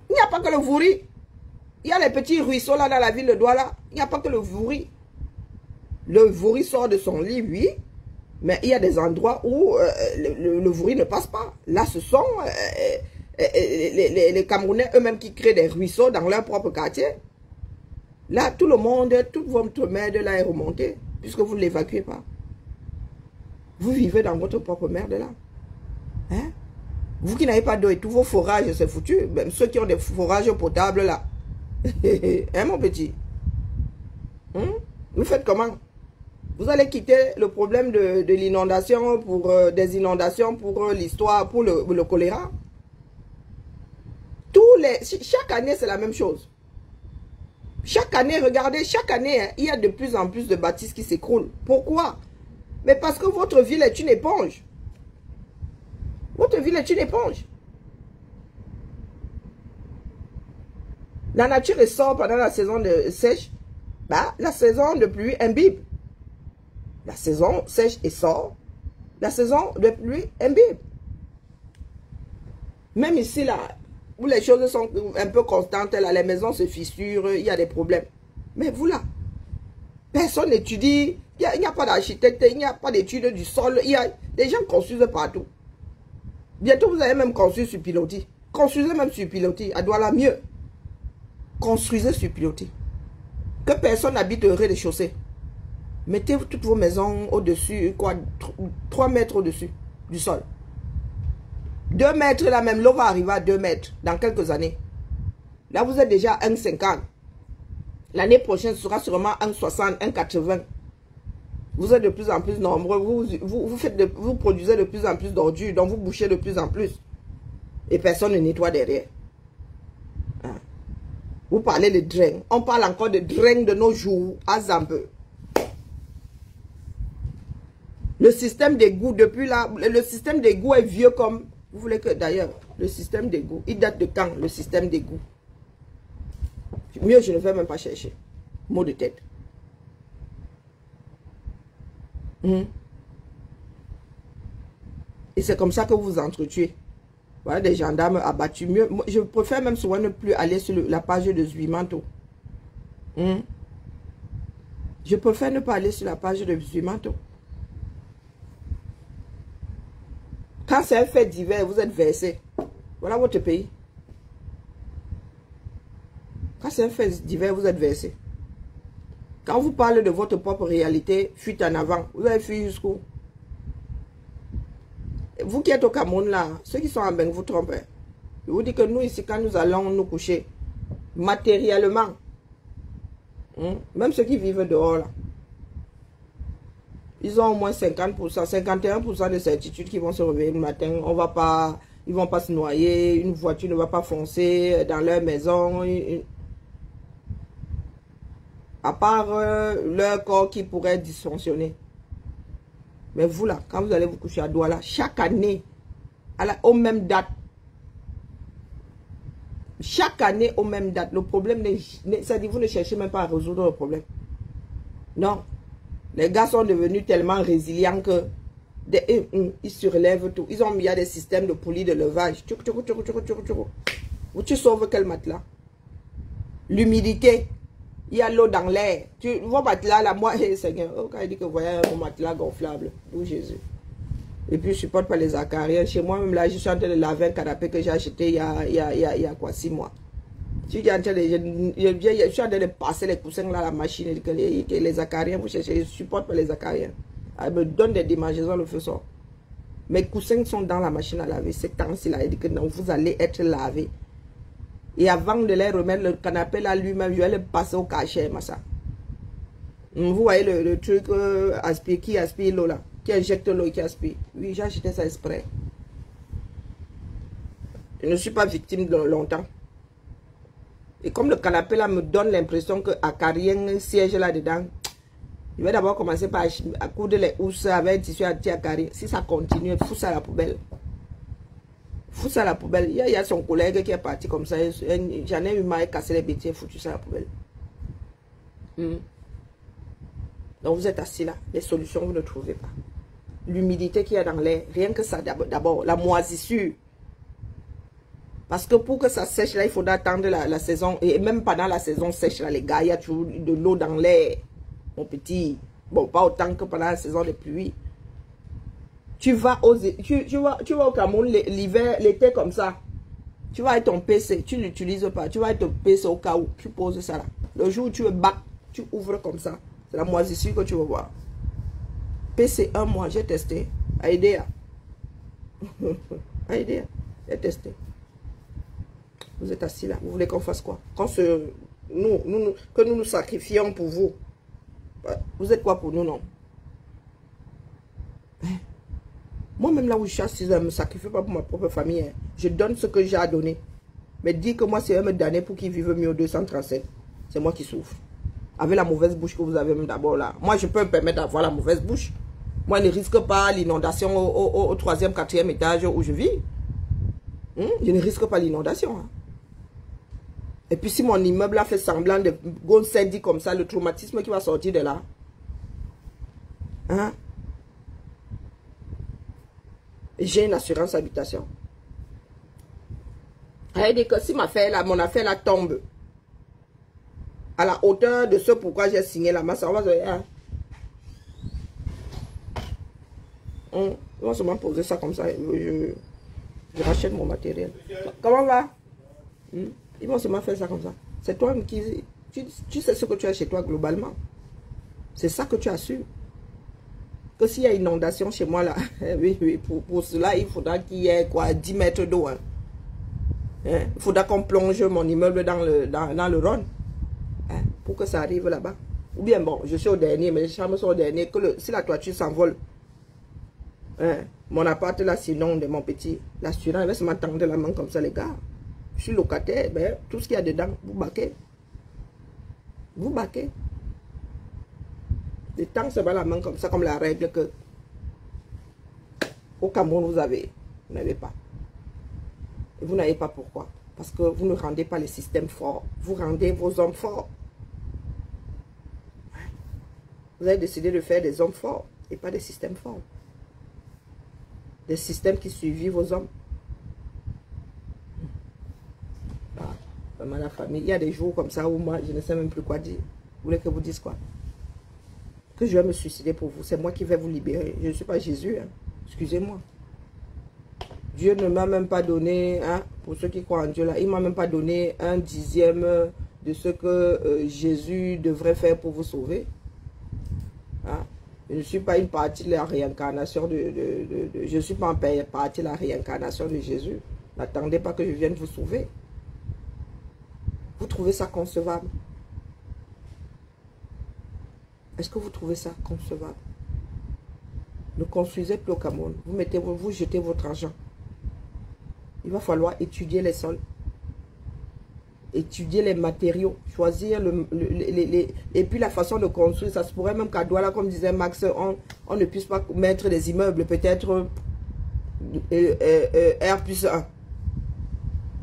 Il n'y a pas que le Vouri. Il y a les petits ruisseaux là dans la ville de Douala. Il n'y a pas que le Vouri. Le Vouri sort de son lit, oui. Mais il y a des endroits où le Vouri ne passe pas. Là, ce sont les Camerounais eux-mêmes qui créent des ruisseaux dans leur propre quartier. Là, tout le monde, toute votre merde là est remontée. Puisque vous ne l'évacuez pas. Vous vivez dans votre propre merde là. Hein? Vous qui n'avez pas d'eau et tous vos forages, c'est foutu. Même ceux qui ont des forages potables là. Hein, mon petit? Vous faites comment? Vous allez quitter le problème de l'inondation pour des inondations pour l'histoire, pour le choléra. Chaque année, c'est la même chose. Chaque année, regardez, chaque année, hein, il y a de plus en plus de bâtisses qui s'écroulent. Pourquoi? Mais parce que votre ville est une éponge. Votre ville est une éponge. La nature ressort pendant la saison de sèche. Bah, la saison de pluie imbibe. La saison sèche et sort. La saison de pluie imbibe. Même ici, là, où les choses sont un peu constantes, là, les maisons se fissurent, il y a des problèmes. Mais vous, là, personne n'étudie. Il n'y a pas d'architecte, il n'y a pas d'études du sol. Les gens construisent partout. Bientôt, vous allez même construire sur pilotis. Construisez même sur pilotis. À Douala, mieux. Construisez sur pilotis. Que personne n'habite au rez-de-chaussée. Mettez toutes vos maisons au-dessus, quoi, 3 mètres au-dessus du sol. 2 mètres, là même, l'eau va arriver à 2 mètres dans quelques années. Là, vous êtes déjà à 1,50. L'année prochaine, ce sera sûrement 1,60, 1,80. Vous êtes de plus en plus nombreux. Vous produisez de plus en plus d'ordures. Donc, vous bouchez de plus en plus. Et personne ne nettoie derrière. Hein? Vous parlez de drain. On parle encore de drain de nos jours à Zambé. Le système d'égout, depuis là, le système d'égout est vieux comme... Vous voulez que, d'ailleurs, le système d'égout, il date de quand, le système d'égout? Mieux, je ne vais même pas chercher. Mot de tête. Et c'est comme ça que vous vous entretuez. Voilà des gendarmes abattus. Mieux, je préfère même souvent ne plus aller sur la page de Zuimanto. Je préfère ne pas aller sur la page de Zuimanto. Quand c'est un fait divers, vous êtes versé. Voilà votre pays. Quand c'est un fait divers, vous êtes versé. Quand vous parlez de votre propre réalité, fuite en avant. Vous avez fui jusqu'où? Vous qui êtes au Cameroun là, ceux qui sont en Beng, vous trompez. Je vous dis que nous ici, quand nous allons nous coucher, matériellement, même ceux qui vivent dehors là, ils ont au moins 50%, 51% de certitude qu'ils vont se réveiller le matin. Ils vont pas se noyer, une voiture ne va pas foncer dans leur maison. À part leur corps qui pourrait dysfonctionner. Mais vous là, quand vous allez vous coucher à Douala, chaque année, aux mêmes dates, chaque année aux mêmes dates, le problème, c'est-à-dire vous ne cherchez même pas à résoudre le problème. Non. Les gars sont devenus tellement résilients que ils surlèvent tout. Il y a des systèmes de poulies de levage. Tu sauves quel matelas? L'humidité. Il y a l'eau dans l'air. Vos matelas là, moi, Seigneur, quand il dit que vous voyez mon matelas gonflable, où Jésus. Et puis je ne supporte pas les acariens. Chez moi, même là, je suis en train de laver un canapé que j'ai acheté il y a quoi, 6 mois. Je suis en train de passer les coussins là à la machine. Et que les acariens, vous cherchez, je ne supporte pas les acariens. Elle me donne des démangeaisons, le feu sort. Mes coussins sont dans la machine à laver. C'est temps-ci là, il dit que non, vous allez être lavé. Et avant de les remettre, le canapé là lui-même, je vais le passer au cachet, massa. Vous voyez le truc qui aspire l'eau là, qui injecte l'eau et qui aspire. Oui, j'ai acheté ça exprès. Je ne suis pas victime de longtemps. Et comme le canapé là me donne l'impression que acarien siège là-dedans, Je vais d'abord commencer par à coudre les housses avec un tissu anti-acari. Si ça continue, fous ça à la poubelle. Fous ça à la poubelle. Il y a son collègue qui est parti comme ça. J'en ai eu mal, cassé les bêtises, foutu ça à la poubelle. Donc vous êtes assis là. Les solutions, vous ne trouvez pas. L'humidité qu'il y a dans l'air, rien que ça d'abord. La moisissure. Parce que pour que ça sèche là, il faudra attendre la saison. Et même pendant la saison sèche là, les gars, il y a toujours de l'eau dans l'air. Mon petit. Bon, pas autant que pendant la saison des pluies. Tu vas au Cameroun l'hiver, l'été comme ça. Tu vas avec ton PC, tu ne l'utilises pas. Tu vas avec ton PC au cas où tu poses ça là. Le jour où tu veux battre, tu ouvres comme ça. C'est la moisissure que tu vas voir. PC 1 mois, j'ai testé. Aïdéa. Aïdéa. J'ai testé. Vous êtes assis là. Vous voulez qu'on fasse quoi? Que nous nous sacrifions pour vous. Vous êtes quoi pour nous, non? Moi-même là où je chasse, je ne me sacrifie pas pour ma propre famille. Hein. Je donne ce que j'ai à donner. Mais dis que moi, c'est eux me donner pour qu'ils vivent mieux au 237. C'est moi qui souffre. Avec la mauvaise bouche que vous avez même d'abord là. Moi, je peux me permettre d'avoir la mauvaise bouche. Moi, je ne risque pas l'inondation au 3e, 4e étage où je vis. Je ne risque pas l'inondation. Hein. Et puis si mon immeuble a fait semblant de goncendi comme ça, le traumatisme qui va sortir de là. Hein? J'ai une assurance habitation. C'est-à-dire que si mon affaire là tombe à la hauteur de ce pourquoi j'ai signé la masse, on va se dire, on va seulement poser ça comme ça. Je rachète mon matériel. Comment va? Ils vont seulement faire ça comme ça. C'est toi qui... Tu sais ce que tu as chez toi globalement. C'est ça que tu assures. Que s'il y a inondation chez moi là, oui, pour cela, il faudra qu'il y ait quoi, 10 mètres d'eau. Hein. Il faudra qu'on plonge mon immeuble dans le Rhône. Hein, pour que ça arrive là-bas. Ou bien bon, je suis au dernier, mais les chambres sont au dernier. Si la toiture s'envole, hein, mon appart là, sinon de mon petit, l'assurance va se m'attendre la main comme ça, les gars. Je suis locataire, ben, tout ce qu'il y a dedans, vous baquez. Vous baquez. Le temps se bat la main comme ça, comme la règle que au Cameroun vous n'avez pas. Et vous n'avez pas pourquoi. Parce que vous ne rendez pas les systèmes forts. Vous rendez vos hommes forts. Vous avez décidé de faire des hommes forts et pas des systèmes forts. Des systèmes qui suivent vos hommes. Vraiment la famille. Il y a des jours comme ça où moi, je ne sais même plus quoi dire. Vous voulez que vous dise quoi? Que je vais me suicider pour vous. C'est moi qui vais vous libérer. Je ne suis pas Jésus. Hein. Excusez-moi. Dieu ne m'a même pas donné, hein, pour ceux qui croient en Dieu là, il ne m'a même pas donné 1/10 de ce que Jésus devrait faire pour vous sauver. Hein. Je ne suis pas une partie de la réincarnation je ne suis pas une partie de la réincarnation de Jésus. N'attendez pas que je vienne vous sauver. Vous trouvez ça concevable? Est-ce que vous trouvez ça concevable? Ne construisez plus au Cameroun. Vous jetez votre argent. Il va falloir étudier les sols. Étudier les matériaux. Choisir et puis la façon de construire. Ça se pourrait même qu'à Douala, comme disait Max, on ne puisse pas mettre des immeubles. Peut-être R+1.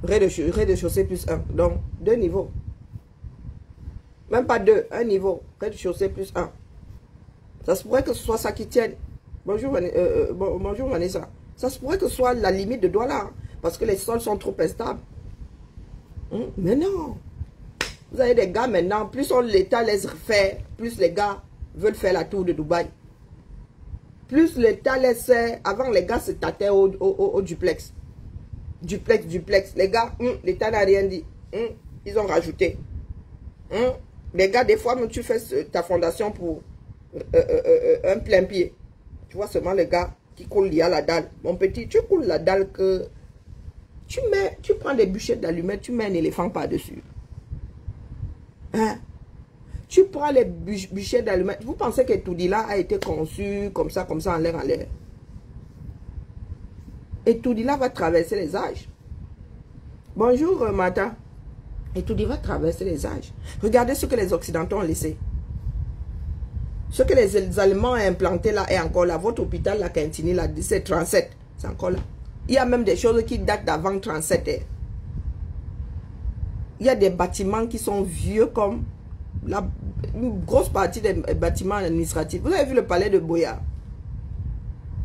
Rez-de-chaussée plus 1. Donc, 2 niveaux. Même pas 2, 1 niveau. Rez-de-chaussée plus 1. Ça se pourrait que ce soit ça qui tienne. Bonjour, bonjour Vanessa. Ça se pourrait que ce soit la limite de Douala. Parce que les sols sont trop instables. Mais non. Vous avez des gars maintenant, plus l'État laisse faire, plus les gars veulent faire la tour de Dubaï. Plus l'État laisse faire, avant les gars se tâtaient au duplex. Duplex. Les gars, l'État n'a rien dit. Ils ont rajouté. Les gars, des fois, même tu fais ta fondation pour un plein pied. Tu vois seulement les gars qui coulent liés à la dalle. Mon petit, tu coules la dalle que... Tu prends des bûchers d'allumettes, tu mets un éléphant par-dessus. Hein? Tu prends les bûchers d'allumettes. Vous pensez que Toudila a été conçu comme ça, en l'air. Et Toudila va traverser les âges. Bonjour, Mata. Et Toudila va traverser les âges. Regardez ce que les Occidentaux ont laissé. Ce que les Allemands ont implanté là est encore là. Votre hôpital, la Quintini, là, c'est 37. C'est encore là. Il y a même des choses qui datent d'avant 37. Il y a des bâtiments qui sont vieux comme une grosse partie des bâtiments administratifs. Vous avez vu le palais de Boya?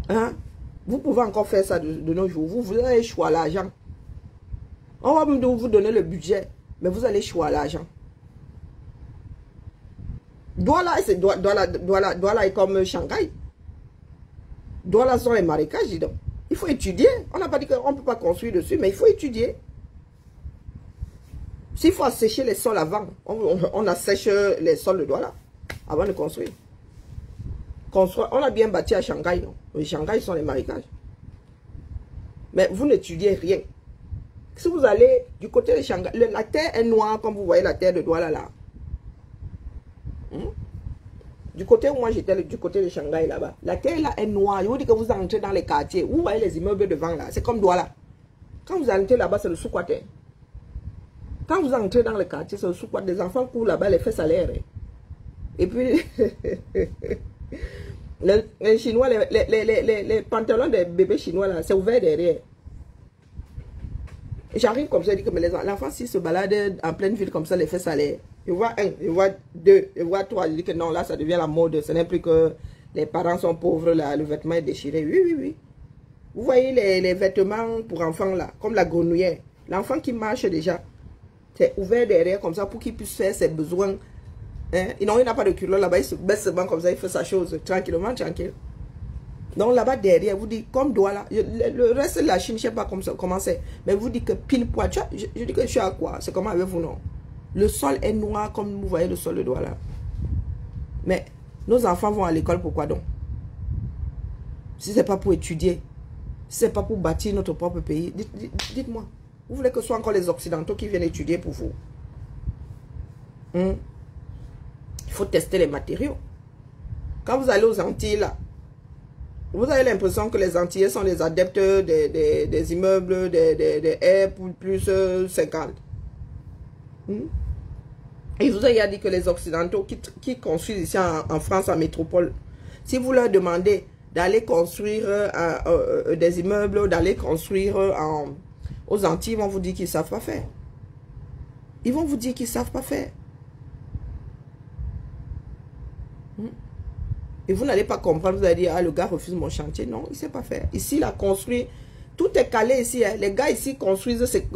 Hein? Vous pouvez encore faire ça de nos jours. Vous allez choisir l'argent. On va vous donner le budget, mais vous allez choisir l'argent. Douala est comme Shanghai. Douala sont les marécages, dis donc. Il faut étudier. On n'a pas dit qu'on ne peut pas construire dessus, mais il faut étudier. S'il faut assécher les sols avant, on assèche les sols de Douala avant de construire. On a bien bâti à Shanghai, non? Les Shanghai sont les marécages. Mais vous n'étudiez rien. Si vous allez du côté de Shanghai, la terre est noire comme vous voyez la terre de Douala là. Du côté où moi j'étais, du côté de Shanghai là-bas, la terre là est noire. Je vous dis que vous entrez dans les quartiers, vous voyez les immeubles devant là, c'est comme Douala. Quand vous entrez là-bas, c'est le sous-quartier. Quand vous entrez dans le quartier, c'est le sous-quartier. Des enfants courent là-bas, les fesses à l'air. Et puis, les Chinois, les pantalons des bébés chinois là, c'est ouvert derrière. J'arrive comme ça, je dis que l'enfant s'il se balade en pleine ville comme ça, les fesses à l'air. Je vois un, je vois deux, je vois trois. Je dis que non, là, ça devient la mode. Ce n'est plus que les parents sont pauvres, là, le vêtement est déchiré. Oui, oui, oui. Vous voyez les vêtements pour enfants, là, comme la grenouillère. L'enfant qui marche déjà, c'est ouvert derrière, comme ça, pour qu'il puisse faire ses besoins. Hein? Il n'a pas de culotte là-bas, il se baisse seulement comme ça, il fait sa chose, tranquillement, tranquille. Donc là-bas, derrière, vous dites, comme Douala, le reste de la Chine, je ne sais pas comment c'est, mais vous dites que pile poids, je dis que je suis à quoi? C'est comment avec vous, non? Le sol est noir comme vous voyez le sol de Douala. Mais nos enfants vont à l'école, pourquoi donc? Si ce n'est pas pour étudier, si ce n'est pas pour bâtir notre propre pays, dites-moi. Vous voulez que ce soit encore les Occidentaux qui viennent étudier pour vous? Il faut tester les matériaux. Quand vous allez aux Antilles, là, vous avez l'impression que les Antillais sont les adeptes des immeubles, des airs pour plus 50. Et vous avez dit que les Occidentaux qui construisent ici en France, en métropole, si vous leur demandez d'aller construire des immeubles, d'aller construire aux Antilles, ils vont vous dire qu'ils ne savent pas faire. Ils vont vous dire qu'ils ne savent pas faire. Et vous n'allez pas comprendre, vous allez dire, ah, le gars refuse mon chantier. Non, il ne sait pas faire. Ici, il a construit, tout est calé ici. Hein. Les gars ici construisent, c'est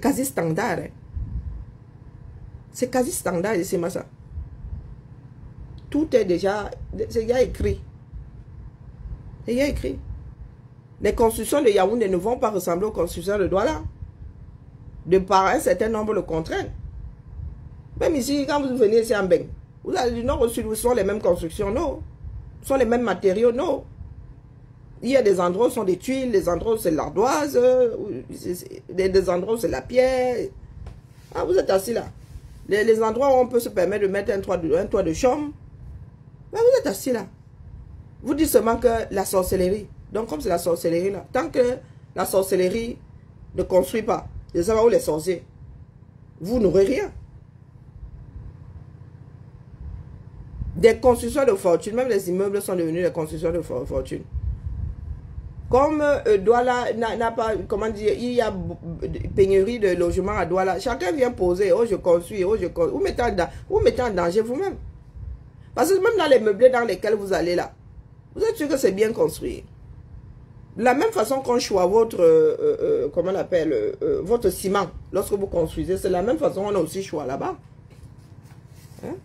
quasi standard. Hein. C'est quasi standard ici, ça. Tout est déjà, il y a écrit. Il y a écrit. Les constructions de Yaoundé ne vont pas ressembler aux constructions de Douala. De par un certain nombre de contraintes. Même ici, quand vous venez ici en Beng, vous allez du nord au sud, où sont les mêmes constructions, non. Ce sont les mêmes matériaux, non. Il y a des endroits où ce sont des tuiles, des endroits où c'est l'ardoise, des endroits où c'est la pierre. Ah, vous êtes assis là. Les endroits où on peut se permettre de mettre un toit de chambre. Ah, vous êtes assis là. Vous dites seulement que la sorcellerie. Donc, comme c'est la sorcellerie là, tant que la sorcellerie ne construit pas, je ne sais pas où les sorciers, vous n'aurez rien. Des constructions de fortune, même les immeubles sont devenus des constructions de fortune. Comme Douala n'a pas, comment dire, il y a pénurie de logements à Douala. Chacun vient poser, oh je construis, oh je construis. Vous mettez en danger vous-même. Parce que même dans les meublés dans lesquels vous allez là, vous êtes sûr que c'est bien construit. De la même façon qu'on choisit votre, comment on appelle, votre ciment, lorsque vous construisez, c'est la même façon qu'on a aussi choix là-bas. Hein?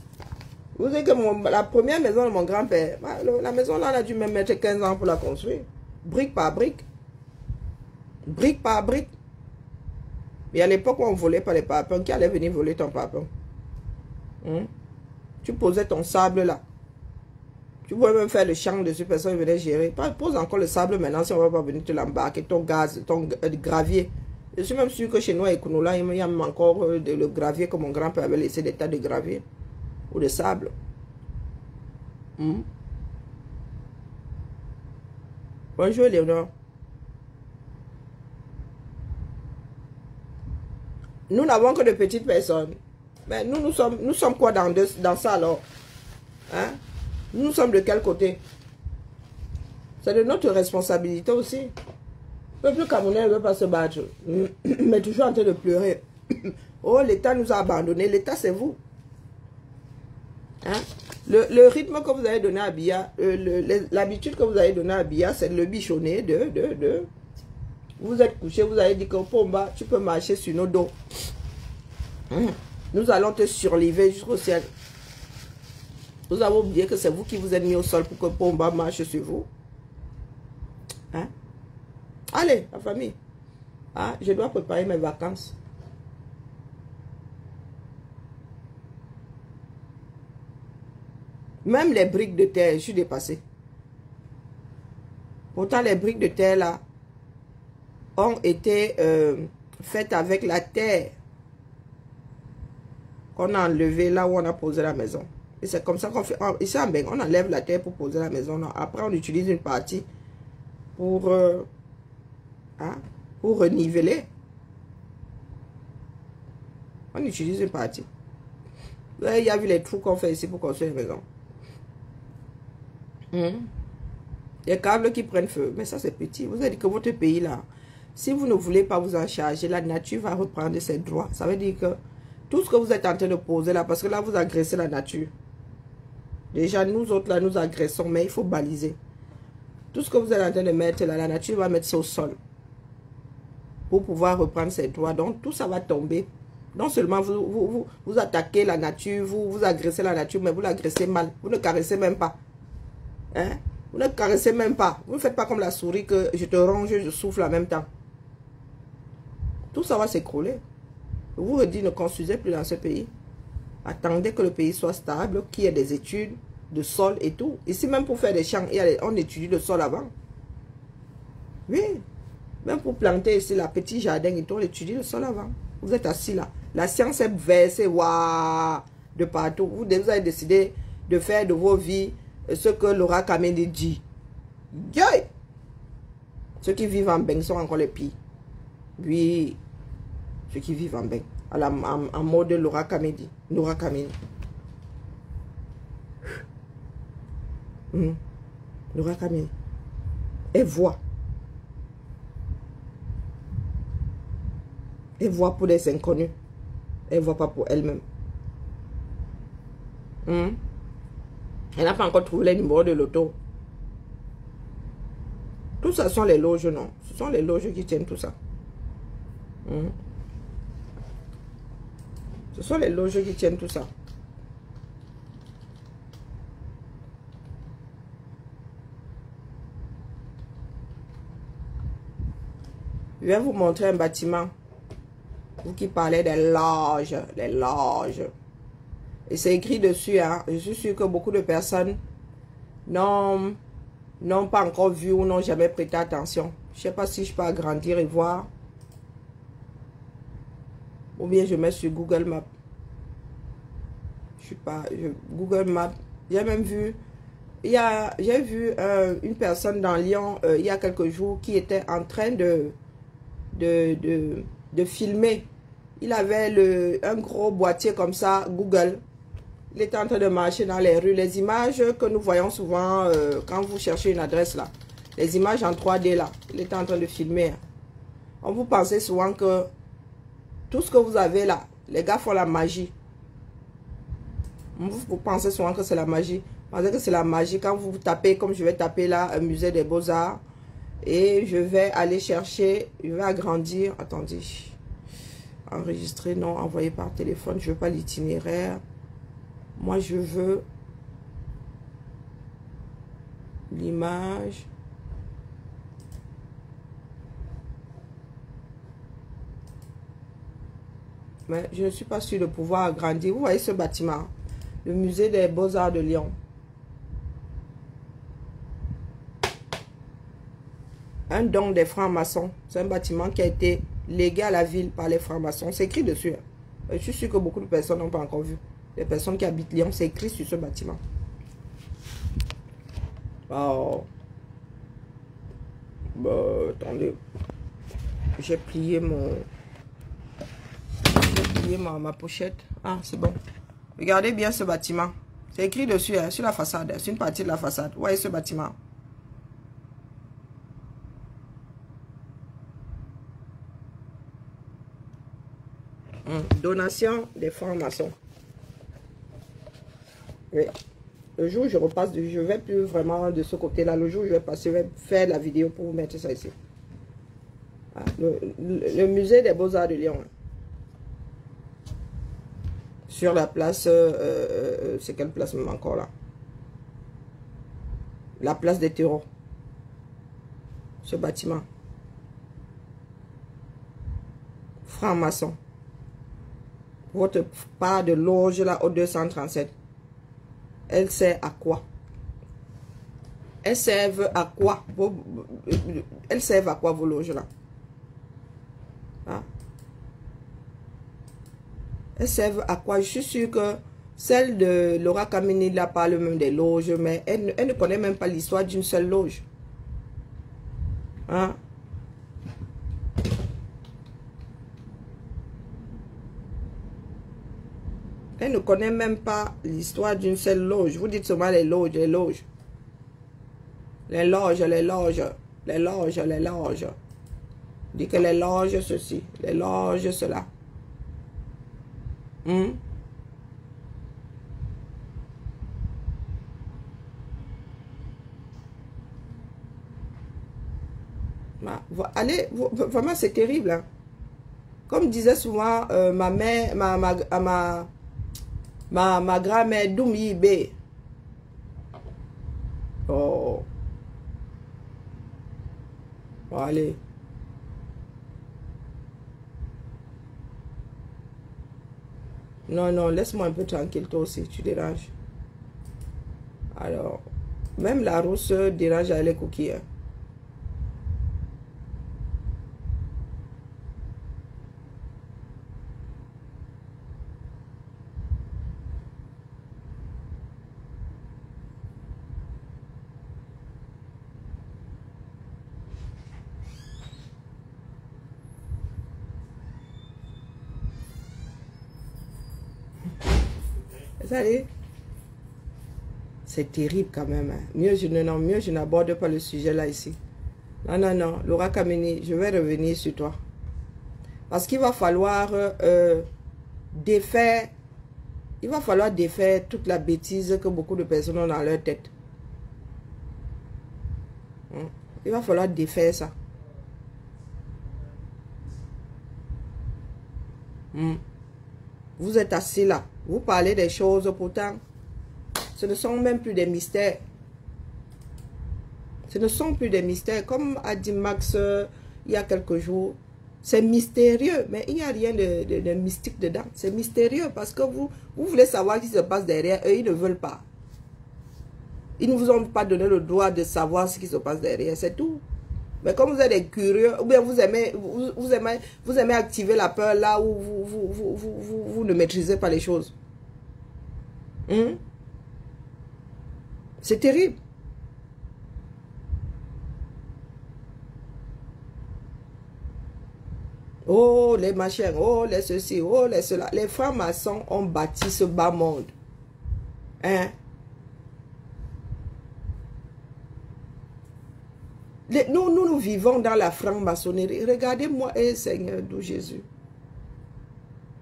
Vous savez que la première maison de mon grand-père, la maison là, on a dû même mettre 15 ans pour la construire. Brique par brique. Brique par brique. Et à l'époque où on ne volait pas les papins, qui allait venir voler ton papin? Tu posais ton sable là. Tu pouvais même faire le champ dessus, personne venait gérer. Pose encore le sable maintenant si on ne va pas venir te l'embarquer, ton gaz, ton gravier. Je suis même sûr que chez nous à Ekounoula, il y a même encore le gravier que mon grand-père avait laissé, des tas de gravier. Ou de sable. Bonjour Léonore. Nous n'avons que de petites personnes. Mais nous sommes quoi dans ça alors? Hein? Nous sommes de quel côté? C'est de notre responsabilité aussi. Le peuple camerounais ne veut pas se battre, mais toujours en train de pleurer. Oh, l'État nous a abandonnés. L'État, c'est vous. Hein? Le rythme que vous avez donné à Biya, l'habitude que vous avez donné à Biya, c'est le bichonner de... Vous êtes couché, vous avez dit que Pomba, tu peux marcher sur nos dos. Nous allons te surlever jusqu'au ciel. Vous avez oublié que c'est vous qui vous êtes mis au sol pour que Pomba marche sur vous. Hein? Allez, la famille. Ah, je dois préparer mes vacances. Même les briques de terre, je suis dépassé. Pourtant, les briques de terre là ont été faites avec la terre qu'on a enlevée là où on a posé la maison. Et c'est comme ça qu'on fait. Ici en Beng, on enlève la terre pour poser la maison. Non. Après, on utilise une partie pour reniveler. On utilise une partie. Là, il y a vu les trous qu'on fait ici pour construire la maison. Les câbles qui prennent feu. Mais ça, c'est petit. Vous avez dit que votre pays, là, si vous ne voulez pas vous en charger, la nature va reprendre ses droits. Ça veut dire que tout ce que vous êtes en train de poser là, parce que là, vous agressez la nature. Déjà, nous autres, là, nous agressons, mais il faut baliser. Tout ce que vous êtes en train de mettre là, la nature va mettre ça au sol. Pour pouvoir reprendre ses droits. Donc, tout ça va tomber. Non seulement vous attaquez la nature, vous agressez la nature, mais vous l'agressez mal. Vous ne caressez même pas. Hein? Vous ne caressez même pas. Vous ne faites pas comme la souris que je te ronge, je souffle en même temps. Tout ça va s'écrouler. Je vous redis, ne construisez plus dans ce pays. Attendez que le pays soit stable, qu'il y ait des études de sol et tout. Ici, même pour faire des champs, on étudie le sol avant. Oui. Même pour planter ici, la petite jardin et tout, on étudie le sol avant. Vous êtes assis là. La science est versée de partout. Vous avez décidé de faire de vos vies ce que Laura Kameni dit. Yeah! Ceux qui vivent en Beng sont encore les pires. Oui. Ceux qui vivent en Beng. En mode Laura Kameni. Laura Kameni. Laura Kameni. Elle voit. Elle voit pour les inconnus. Elle ne voit pas pour elle-même. Elle n'a pas encore trouvé les numéros de l'auto. Tout ça sont les loges, non? Ce sont les loges qui tiennent tout ça. Ce sont les loges qui tiennent tout ça. Je vais vous montrer un bâtiment. Vous qui parlez des loges, les loges. Et c'est écrit dessus, hein. Je suis sûr que beaucoup de personnes n'ont pas encore vu ou n'ont jamais prêté attention. Je ne sais pas si je peux agrandir et voir. Ou bien je mets sur Google Maps. Je sais pas, Google Maps. J'ai même vu, j'ai vu une personne dans Lyon il y a quelques jours qui était en train de filmer. Il avait un gros boîtier comme ça, Google. Il était en train de marcher dans les rues. Les images que nous voyons souvent quand vous cherchez une adresse là. Les images en 3D là. Il était en train de filmer. On vous pensez souvent que tout ce que vous avez là, les gars font la magie. Vous pensez souvent que c'est la magie. Vous pensez que c'est la magie quand vous tapez, comme je vais taper là, un musée des beaux-arts. Et je vais aller chercher, je vais agrandir. Attendez. Enregistrer, non, envoyer par téléphone. Je ne veux pas l'itinéraire. Moi, je veux l'image. Mais je ne suis pas sûre de pouvoir agrandir. Vous voyez ce bâtiment? Le musée des beaux-arts de Lyon. Un don des francs-maçons. C'est un bâtiment qui a été légué à la ville par les francs-maçons. C'est écrit dessus. Je suis sûr que beaucoup de personnes n'ont pas encore vu. Les personnes qui habitent Lyon, c'est écrit sur ce bâtiment. Oh. Bah, attendez. J'ai plié ma pochette. Ah, c'est bon. Regardez bien ce bâtiment. C'est écrit dessus, hein, sur la façade. C'est une partie de la façade. Vous voyez ce bâtiment? Donation des francs-maçons. Oui. Le jour où je repasse, je ne vais plus vraiment de ce côté-là. Le jour où je vais passer, je vais faire la vidéo pour vous mettre ça ici. Ah, le musée des Beaux-Arts de Lyon. Sur la place, c'est quelle place même encore là? La place des terreaux. Ce bâtiment. Franc-maçon. Votre part de loge là au 237. Elle sert à quoi? Elles servent à quoi? Elles servent à quoi vos loges là? Hein? Elles servent à quoi? Je suis sûre que celle de Laura Kamini là parle même des loges, mais elle ne connaît même pas l'histoire d'une seule loge. Hein? Elle ne connaît même pas l'histoire d'une seule loge. Vous dites seulement les loges, les loges. Les loges, les loges. Les loges, les loges. Dit que les loges, ceci. Les loges, cela. Allez, vraiment c'est terrible. Hein? Comme disait souvent ma mère, ma grand-mère Doumyibé. Oh. Bon, allez. Non, non, laisse-moi un peu tranquille, toi aussi, tu déranges. Alors, même la rousse dérange à les cookies. Hein. C'est terrible quand même. Hein. Mieux je n'aborde pas le sujet là ici. Non, non, non. Laura Kamini, je vais revenir sur toi. Parce qu'il va falloir défaire. Il va falloir défaire toute la bêtise que beaucoup de personnes ont dans leur tête. Il va falloir défaire ça. Vous êtes assis là. Vous parlez des choses, pourtant, ce ne sont même plus des mystères. Ce ne sont plus des mystères. Comme a dit Max il y a quelques jours, c'est mystérieux, mais il n'y a rien de mystique dedans. C'est mystérieux parce que vous voulez savoir ce qui se passe derrière. Eux, ils ne veulent pas. Ils ne vous ont pas donné le droit de savoir ce qui se passe derrière. C'est tout. Mais comme vous êtes des curieux, ou bien vous aimez activer la peur là où vous ne maîtrisez pas les choses. C'est terrible. Oh, les machins, oh, les ceci, oh, les cela. Les francs-maçons ont bâti ce bas monde. Hein? Nous vivons dans la franc-maçonnerie. Regardez-moi, Seigneur, d'où Jésus.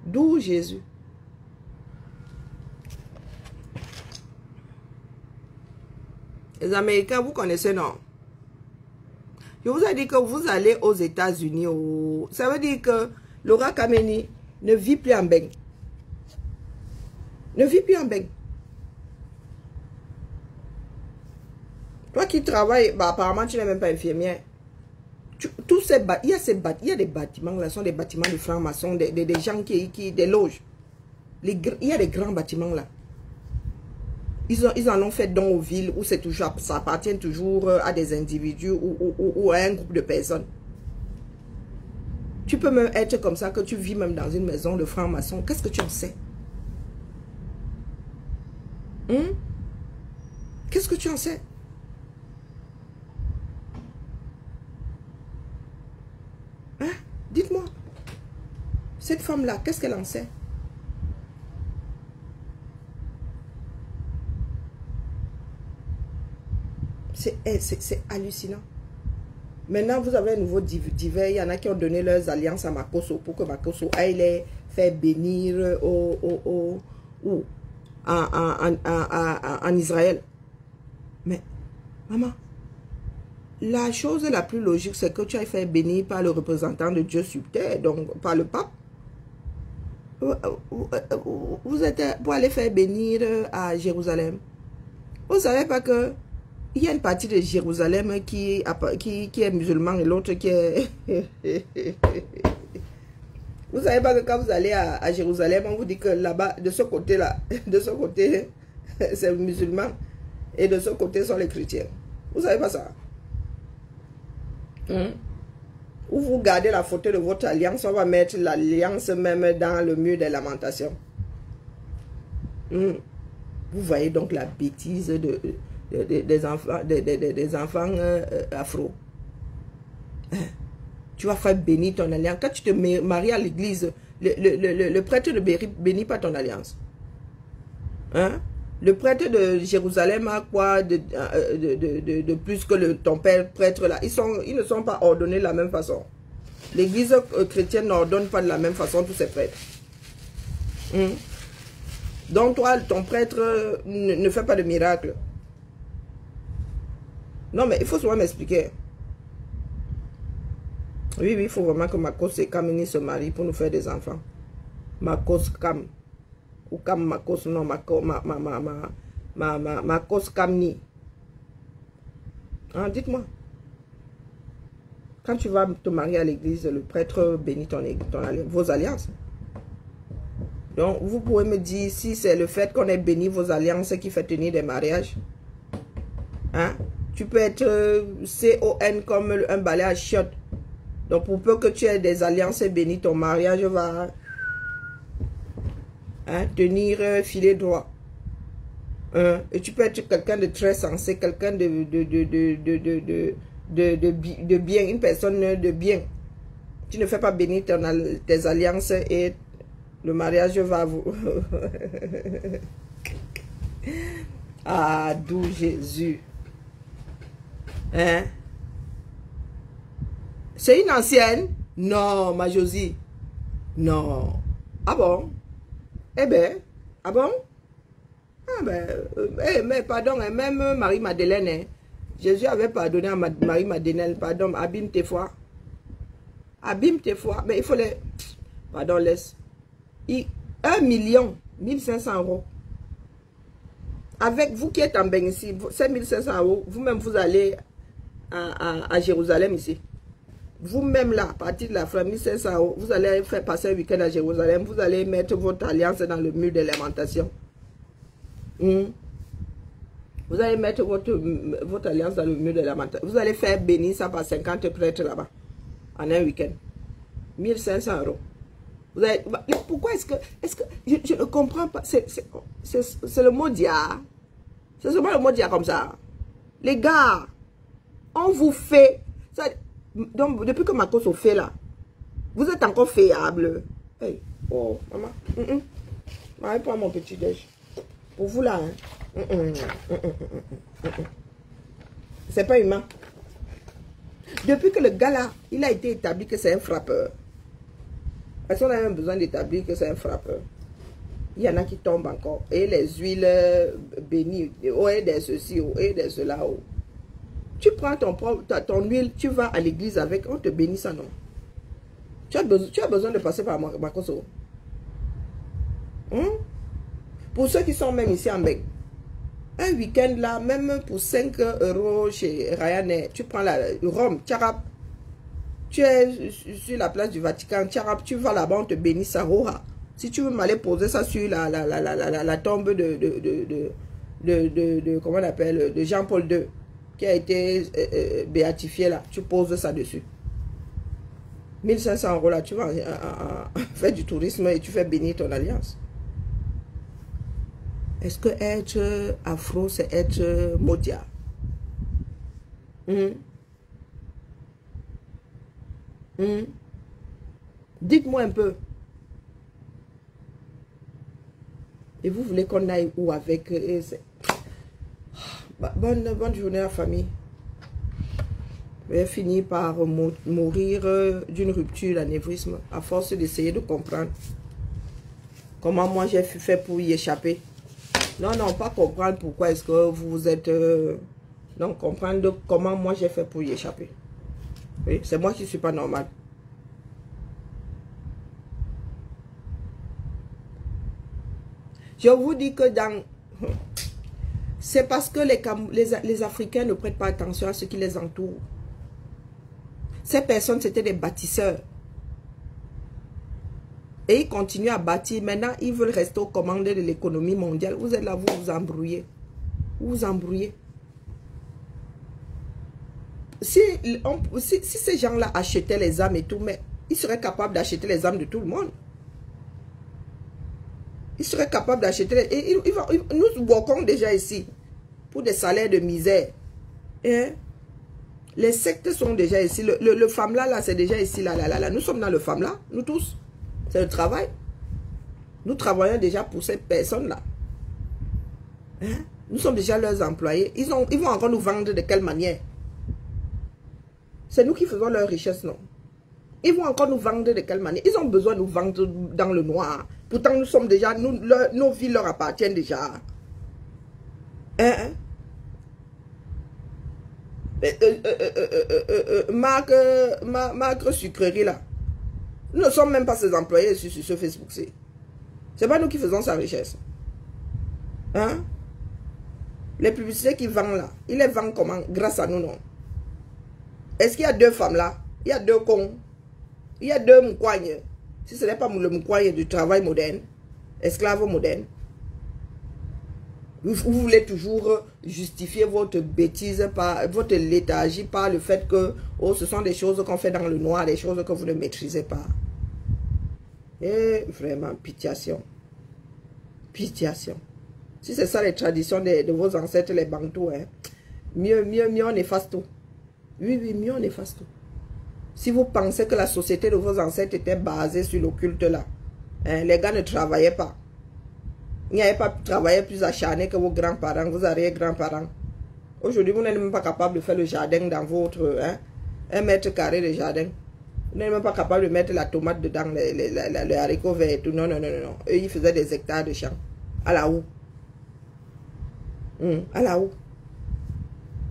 D'où Jésus. Les Américains, vous connaissez, non? Je vous ai dit que vous allez aux États-Unis. Ça veut dire que Laura Kamini ne vit plus en bain. Ne vit plus en bain. Toi qui travailles, bah, apparemment tu n'es même pas infirmière. Il y a des bâtiments, là, ce sont des bâtiments de francs-maçons, des gens des loges. Il y a des grands bâtiments là. Ils en ont fait don aux villes où c'est toujours, ça appartient toujours à des individus ou à un groupe de personnes. Tu peux même être comme ça, que tu vis même dans une maison de francs-maçons. Qu'est-ce que tu en sais? Qu'est-ce que tu en sais? Hein? Dites-moi. Cette femme-là, qu'est-ce qu'elle en sait? C'est hallucinant. Maintenant, vous avez un nouveau divers. Il y en a qui ont donné leurs alliances à Makosso pour que Makosso aille les faire bénir en Israël. Mais, maman, la chose la plus logique, c'est que tu ailles faire bénir par le représentant de Dieu sur terre, donc par le pape. Vous êtes pour aller faire bénir à Jérusalem. Vous ne savez pas que il y a une partie de Jérusalem qui est musulman et l'autre qui est... Vous ne savez pas que quand vous allez à Jérusalem, on vous dit que là-bas, de ce côté-là, de ce côté, c'est musulman et de ce côté sont les chrétiens. Vous ne savez pas ça? Ou vous gardez la photo de votre alliance, on va mettre l'alliance même dans le mur des lamentations. Vous voyez donc la bêtise des enfants afro. Tu vas faire bénir ton alliance. Quand tu te maries à l'église, le prêtre ne bénit pas ton alliance. Hein? Le prêtre de Jérusalem a quoi de plus que ton père prêtre là? Ils ne sont pas ordonnés de la même façon. L'église chrétienne n'ordonne pas de la même façon tous ses prêtres. Donc toi, ton prêtre ne fait pas de miracle. Non, mais il faut souvent m'expliquer. Oui, il faut vraiment que Makos et Kamini se marient pour nous faire des enfants. Makos Kam. Ou Kam Makos, non, Makos Kamni. Hein, dites-moi. Quand tu vas te marier à l'église, le prêtre bénit vos alliances. Donc, vous pouvez me dire si c'est le fait qu'on ait béni vos alliances qui fait tenir des mariages. Hein? Tu peux être CON comme un balai à chiottes. Donc, pour peu que tu aies des alliances bénies, ton mariage va tenir filet droit. Et tu peux être quelqu'un de très sensé, quelqu'un de bien, une personne de bien. Tu ne fais pas bénir tes alliances et le mariage va vous... Ah, d'où Jésus. Hein? C'est une ancienne? Non, ma Josie. Non. Ah bon? Eh ben, ah bon? Ah ben, mais pardon, même Marie-Madeleine, hein, Jésus avait pardonné à Marie-Madeleine, pardon, abîme tes foi. Abîme tes foi. Mais il faut les... Pardon, laisse. 1 million, 1500 €. Avec vous qui êtes en bain ici, 5500 €, vous-même vous allez à Jérusalem ici. Vous-même là, à partir de la fin, 1500 €, vous allez faire passer un week-end à Jérusalem, vous allez mettre votre alliance dans le mur de lamentation. Vous allez mettre votre alliance dans le mur de lamentation. Vous allez faire bénir ça par 50 prêtres là-bas, en un week-end. 1500 €. Vous allez, pourquoi est-ce que je ne comprends pas, c'est le mot dia. C'est seulement le mot dia comme ça. Les gars, on vous fait ça. Donc, depuis que Makos fait là, vous êtes encore fiable. Hey, oh, maman. Allez prendre mon petit déj. Pour vous là, hein. C'est pas humain. Depuis que le gars là, il a été établi que c'est un frappeur. Est-ce qu'on a même besoin d'établir que c'est un frappeur? Il y en a qui tombent encore. Et les huiles bénies. Oh, et des ceci, oh, et des cela. Oh. Tu prends ton huile, tu vas à l'église avec, on te bénit ça, non? Tu as besoin de passer par Makosso. Pour ceux qui sont même ici en Bec, un week-end là, même pour 5 € chez Ryanair, tu prends la Rome, Tcharap. Tu es sur la place du Vatican, Tcharap, tu vas là-bas, on te bénit ça. Si tu veux m'aller poser ça sur la tombe de comment on appelle, de Jean-Paul II, qui a été béatifié là, tu poses ça dessus. 1500 € là, tu vas faire du tourisme et tu fais bénir ton alliance. Est-ce que être afro, c'est être modia? Dites-moi un peu. Et vous voulez qu'on aille où avec... Bonne journée à la famille. Je vais finir par mourir d'une rupture d'anévrisme à force d'essayer de comprendre comment moi j'ai fait pour y échapper. Non, non, pas comprendre pourquoi est-ce que vous êtes... non, comprendre comment moi j'ai fait pour y échapper. Oui, c'est moi qui ne suis pas normal. Je vous dis que dans... C'est parce que les Africains ne prêtent pas attention à ce qui les entoure. Ces personnes, c'était des bâtisseurs. Et ils continuent à bâtir. Maintenant, ils veulent rester aux commandes de l'économie mondiale. Vous êtes là, vous vous embrouillez. Vous vous embrouillez. Si ces gens-là achetaient les âmes et tout, mais ils seraient capables d'acheter les âmes de tout le monde. Ils seraient capables d'acheter... Nous workons déjà ici pour des salaires de misère. Et les sectes sont déjà ici. Le FAMLA, là, c'est déjà ici. Là. Nous sommes dans le FAMLA, nous tous. C'est le travail. Nous travaillons déjà pour ces personnes-là. Hein? Nous sommes déjà leurs employés. Ils vont encore nous vendre de quelle manière? C'est nous qui faisons leur richesse, non? Ils vont encore nous vendre de quelle manière? Ils ont besoin de nous vendre dans le noir. Pourtant, nous sommes déjà... nos vies leur appartiennent déjà. Hein? Marc Sucrerie, là. Nous ne sommes même pas ses employés sur ce Facebook. C'est pas nous qui faisons sa richesse. Hein? Les publicités qu'ils vendent là, ils les vendent comment? Grâce à nous, non? Est-ce qu'il y a deux femmes là? Il y a deux cons. Il y a deux moukwagnes. Si ce n'est pas le moukwagne du travail moderne, esclave moderne, vous voulez toujours justifier votre bêtise, votre léthargie par le fait que ce sont des choses qu'on fait dans le noir, des choses que vous ne maîtrisez pas. Et vraiment, pitiation. Pitiation. Si c'est ça les traditions de vos ancêtres, les Bantous, hein, mieux on efface tout. Oui, mieux on efface tout. Si vous pensez que la société de vos ancêtres était basée sur l'occulte là, hein, les gars ne travaillaient pas. Il n'y avait pas travaillé plus acharné que vos grands-parents, vos arrière-grands-parents. Aujourd'hui, vous n'êtes même pas capable de faire le jardin dans votre... Hein, 1 mètre carré de jardin. Vous n'êtes même pas capable de mettre la tomate dedans, le haricot vert et tout. Non. Eux, ils faisaient des hectares de champs. À la où? À la où?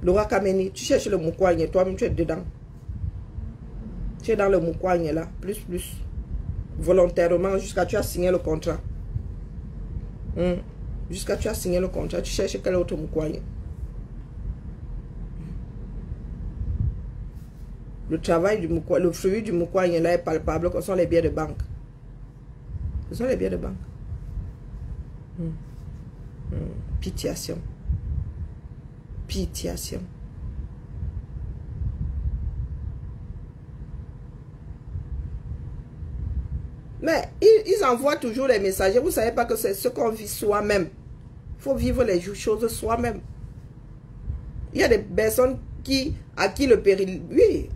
Laura Kameni, tu cherches le moukouagne, toi-même tu es dedans. Tu es dans le moukouagne là, plus. Volontairement, jusqu'à tu as signé le contrat. Jusqu'à tu as signé le contrat, tu cherches quel autre moukouagne. Le travail du moukouagne, le fruit du moukouagne là est palpable, ce sont les billets de banque. Ce sont les billets de banque. Pitiation. Pitiation. Mais ils envoient toujours les messages. Vous ne savez pas que c'est ce qu'on vit soi-même. Il faut vivre les choses soi-même. Il y a des personnes à qui le péril... Oui,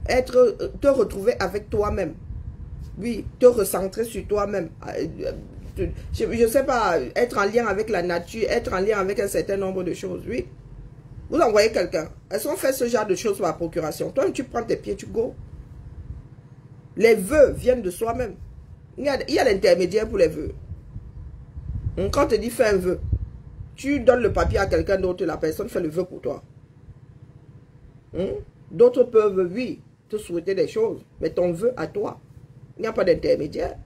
te retrouver avec toi-même. Oui, te recentrer sur toi-même. Je ne sais pas, être en lien avec la nature, être en lien avec un certain nombre de choses, oui. Vous envoyez quelqu'un. Elles ont fait ce genre de choses par procuration. Toi, tu prends tes pieds, tu go. Les vœux viennent de soi-même. Il y a l'intermédiaire pour les vœux. Quand on te dit fais un vœu, tu donnes le papier à quelqu'un d'autre, la personne fait le vœu pour toi. D'autres peuvent, oui, te souhaiter des choses, mais ton vœu à toi, il n'y a pas d'intermédiaire.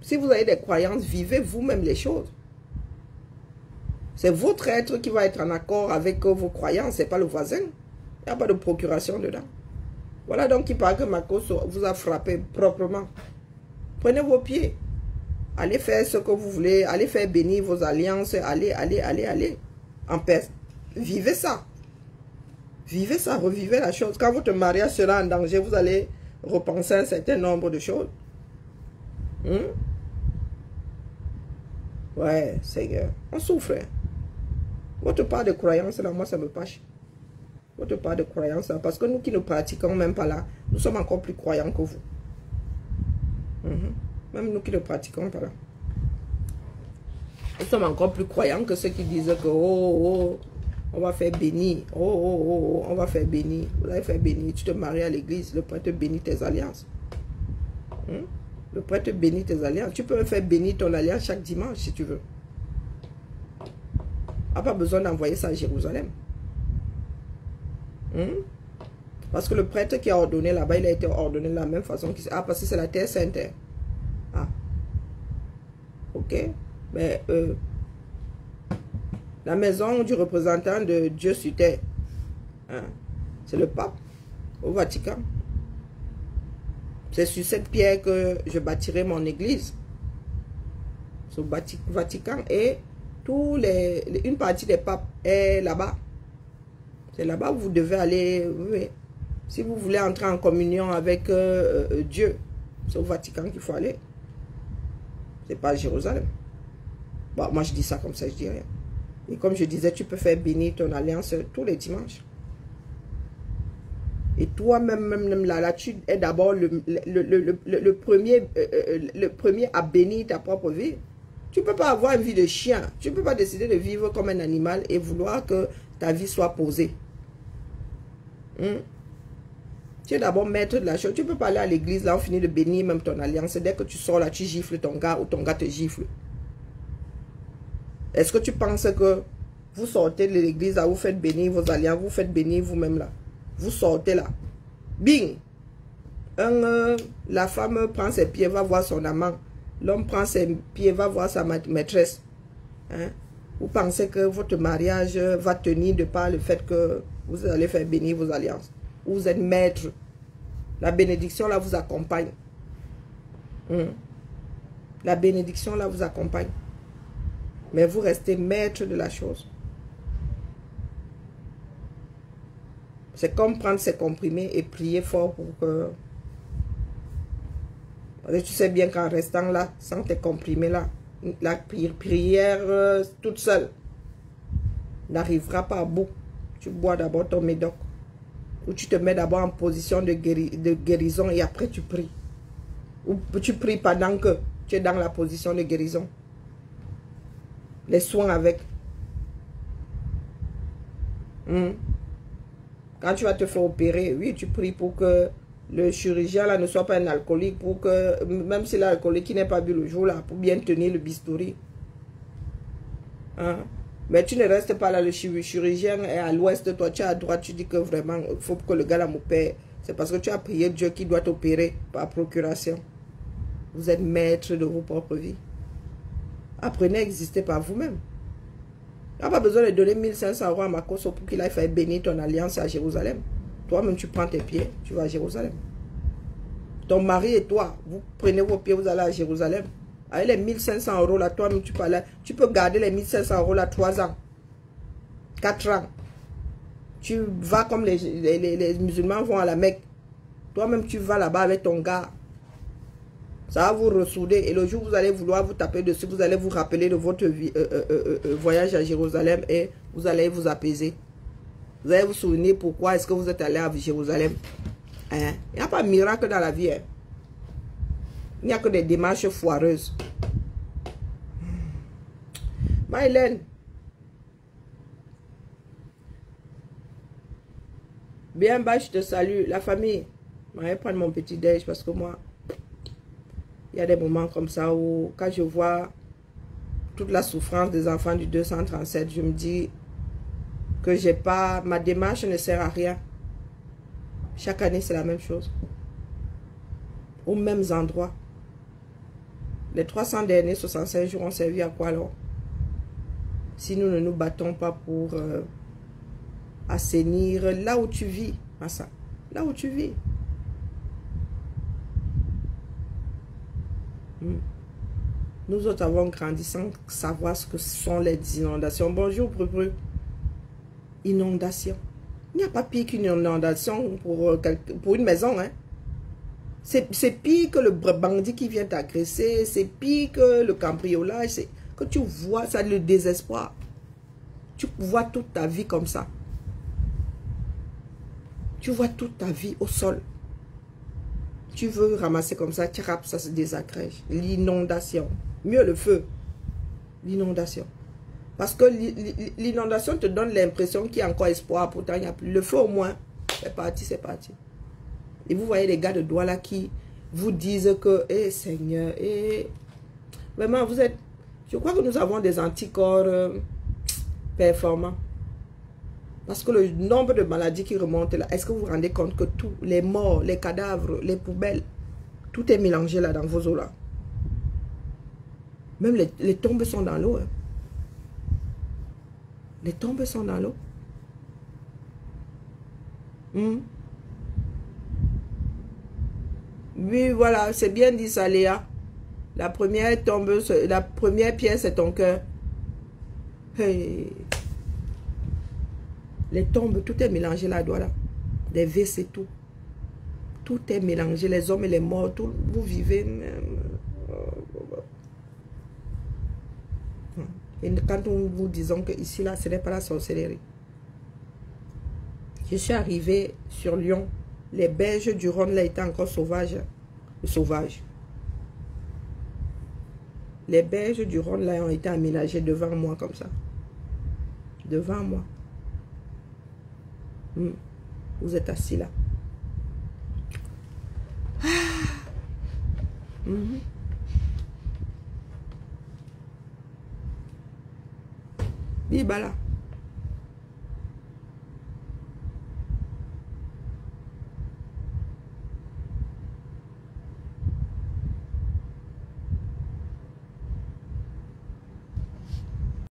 Si vous avez des croyances, vivez vous-même les choses. C'est votre être qui va être en accord avec vos croyances, ce n'est pas le voisin. Il n'y a pas de procuration dedans. Voilà donc il paraît que Marco vous a frappé proprement. Prenez vos pieds. Allez faire ce que vous voulez. Allez faire bénir vos alliances. Allez. En paix. Vivez ça. Vivez ça. Revivez la chose. Quand votre mariage sera en danger, vous allez repenser un certain nombre de choses. Ouais, Seigneur. On souffre. Votre part de croyance, là, moi, ça me fâche. Votre part de croyance, là, parce que nous qui ne pratiquons même pas là, nous sommes encore plus croyants que vous. Même nous qui ne pratiquons pas là. Ils sont encore plus croyants que ceux qui disent que on va faire bénir. On va faire bénir. Vous allez faire bénir. Tu te maries à l'église, le prêtre bénit tes alliances. Le prêtre bénit tes alliances. Tu peux faire bénir ton alliance chaque dimanche si tu veux. Tu n'as pas besoin d'envoyer ça à Jérusalem. Parce que le prêtre qui a ordonné là-bas, il a été ordonné de la même façon. Parce que c'est la terre sainte. Ok. Mais la maison du représentant de Dieu sur terre, c'est le pape au Vatican. C'est sur cette pierre que je bâtirai mon église. Sur le Vatican. Et une partie des papes est là-bas. C'est là-bas où vous devez aller. Oui. Si vous voulez entrer en communion avec Dieu, c'est au Vatican qu'il faut aller. C'est pas à Jérusalem. Bon, moi je dis ça comme ça, je dis rien. Et comme je disais, tu peux faire bénir ton alliance tous les dimanches. Et toi-même, là, tu es d'abord le premier à bénir ta propre vie. Tu ne peux pas avoir une vie de chien. Tu ne peux pas décider de vivre comme un animal et vouloir que ta vie soit posée. Tu es d'abord maître de la chose. Tu ne peux pas aller à l'église, là, on finit de bénir même ton alliance. Dès que tu sors là, tu gifles ton gars ou ton gars te gifle. Est-ce que tu penses que vous sortez de l'église, là, vous faites bénir vos alliances, vous faites bénir vous-même là. Vous sortez là. Bing! La femme prend ses pieds, va voir son amant. L'homme prend ses pieds, va voir sa maîtresse. Vous pensez que votre mariage va tenir de par le fait que vous allez faire bénir vos alliances. Vous êtes maître. La bénédiction là vous accompagne. La bénédiction là vous accompagne. Mais vous restez maître de la chose. C'est comme prendre ses comprimés et prier fort pour que... Parce que tu sais bien qu'en restant là, sans tes comprimés là, la prière toute seule n'arrivera pas à bout. Tu bois d'abord ton médoc. Ou tu te mets d'abord en position de guérison et après tu pries. Ou tu pries pendant que tu es dans la position de guérison. Les soins avec. Quand tu vas te faire opérer, oui, tu pries pour que le chirurgien là ne soit pas un alcoolique, pour que, même si l'alcoolique qui n'est pas bu le jour là, pour bien tenir le bistouri. Mais tu ne restes pas là, le chirurgien est à l'ouest, toi tu es à droite, tu dis que vraiment, il faut que le gars là m'opère. C'est parce que tu as prié Dieu qui doit t'opérer par procuration. Vous êtes maître de vos propres vies. Apprenez à exister par vous-même. Tu n'as pas besoin de donner 1500 € à Makoso pour qu'il aille faire bénir ton alliance à Jérusalem. Toi-même, tu prends tes pieds, tu vas à Jérusalem. Ton mari et toi, vous prenez vos pieds, vous allez à Jérusalem. Avec les 1500 € là, toi-même, tu peux aller. Tu peux garder les 1500 € là 3 ans, 4 ans. Tu vas comme les musulmans vont à la Mecque. Toi-même, tu vas là-bas avec ton gars. Ça va vous ressouder. Et le jour où vous allez vouloir vous taper dessus, vous allez vous rappeler de votre voyage à Jérusalem et vous allez vous apaiser. Vous allez vous souvenir pourquoi est-ce que vous êtes allé à Jérusalem. Il n'y a pas de miracle dans la vie. Il n'y a que des démarches foireuses. Maïlène. Bien bas, je te salue. La famille. Je vais prendre mon petit déj parce que moi... Il y a des moments comme ça où, quand je vois toute la souffrance des enfants du 237, je me dis que j'ai pas, ma démarche ne sert à rien. Chaque année, c'est la même chose. Aux mêmes endroits. Les 300 derniers 65 jours ont servi à quoi alors? Si nous ne nous battons pas pour assainir là où tu vis, Massa, là où tu vis. Nous autres avons grandi sans savoir ce que sont les inondations. Bonjour, Brubru. Inondation. Il n'y a pas pire qu'une inondation pour une maison. Hein. C'est pire que le bandit qui vient t'agresser. C'est pire que le cambriolage. C'est que tu vois ça, le désespoir. Tu vois toute ta vie comme ça. Tu vois toute ta vie au sol. Tu veux ramasser comme ça, ça se désagrège. L'inondation. Mieux le feu. L'inondation. Parce que l'inondation te donne l'impression qu'il y a encore espoir. Pourtant, il n'y a plus. Le feu au moins, c'est parti, c'est parti. Et vous voyez les gars de Douala qui vous disent que, eh Seigneur, vraiment, vous êtes... Je crois que nous avons des anticorps performants. Parce que le nombre de maladies qui remontent là, est-ce que vous vous rendez compte que tous les morts, les cadavres, les poubelles, tout est mélangé là dans vos eaux là. Même les tombes sont dans l'eau. Hein. Les tombes sont dans l'eau. Oui, voilà, c'est bien dit ça, Léa. La première tombe, la première pierre, c'est ton cœur. Hey. Les tombes, tout est mélangé là-dedans. Là. Les WC, tout. Tout est mélangé, les hommes et les morts, tout, vous vivez. Et quand nous vous disons que ici, là, ce n'est pas la sorcellerie. Je suis arrivé sur Lyon. Les berges du Rhône, là, étaient encore sauvages. Sauvages. Les berges du Rhône, là, ont été aménagées devant moi, comme ça. Devant moi. Vous êtes assis là. Bibala.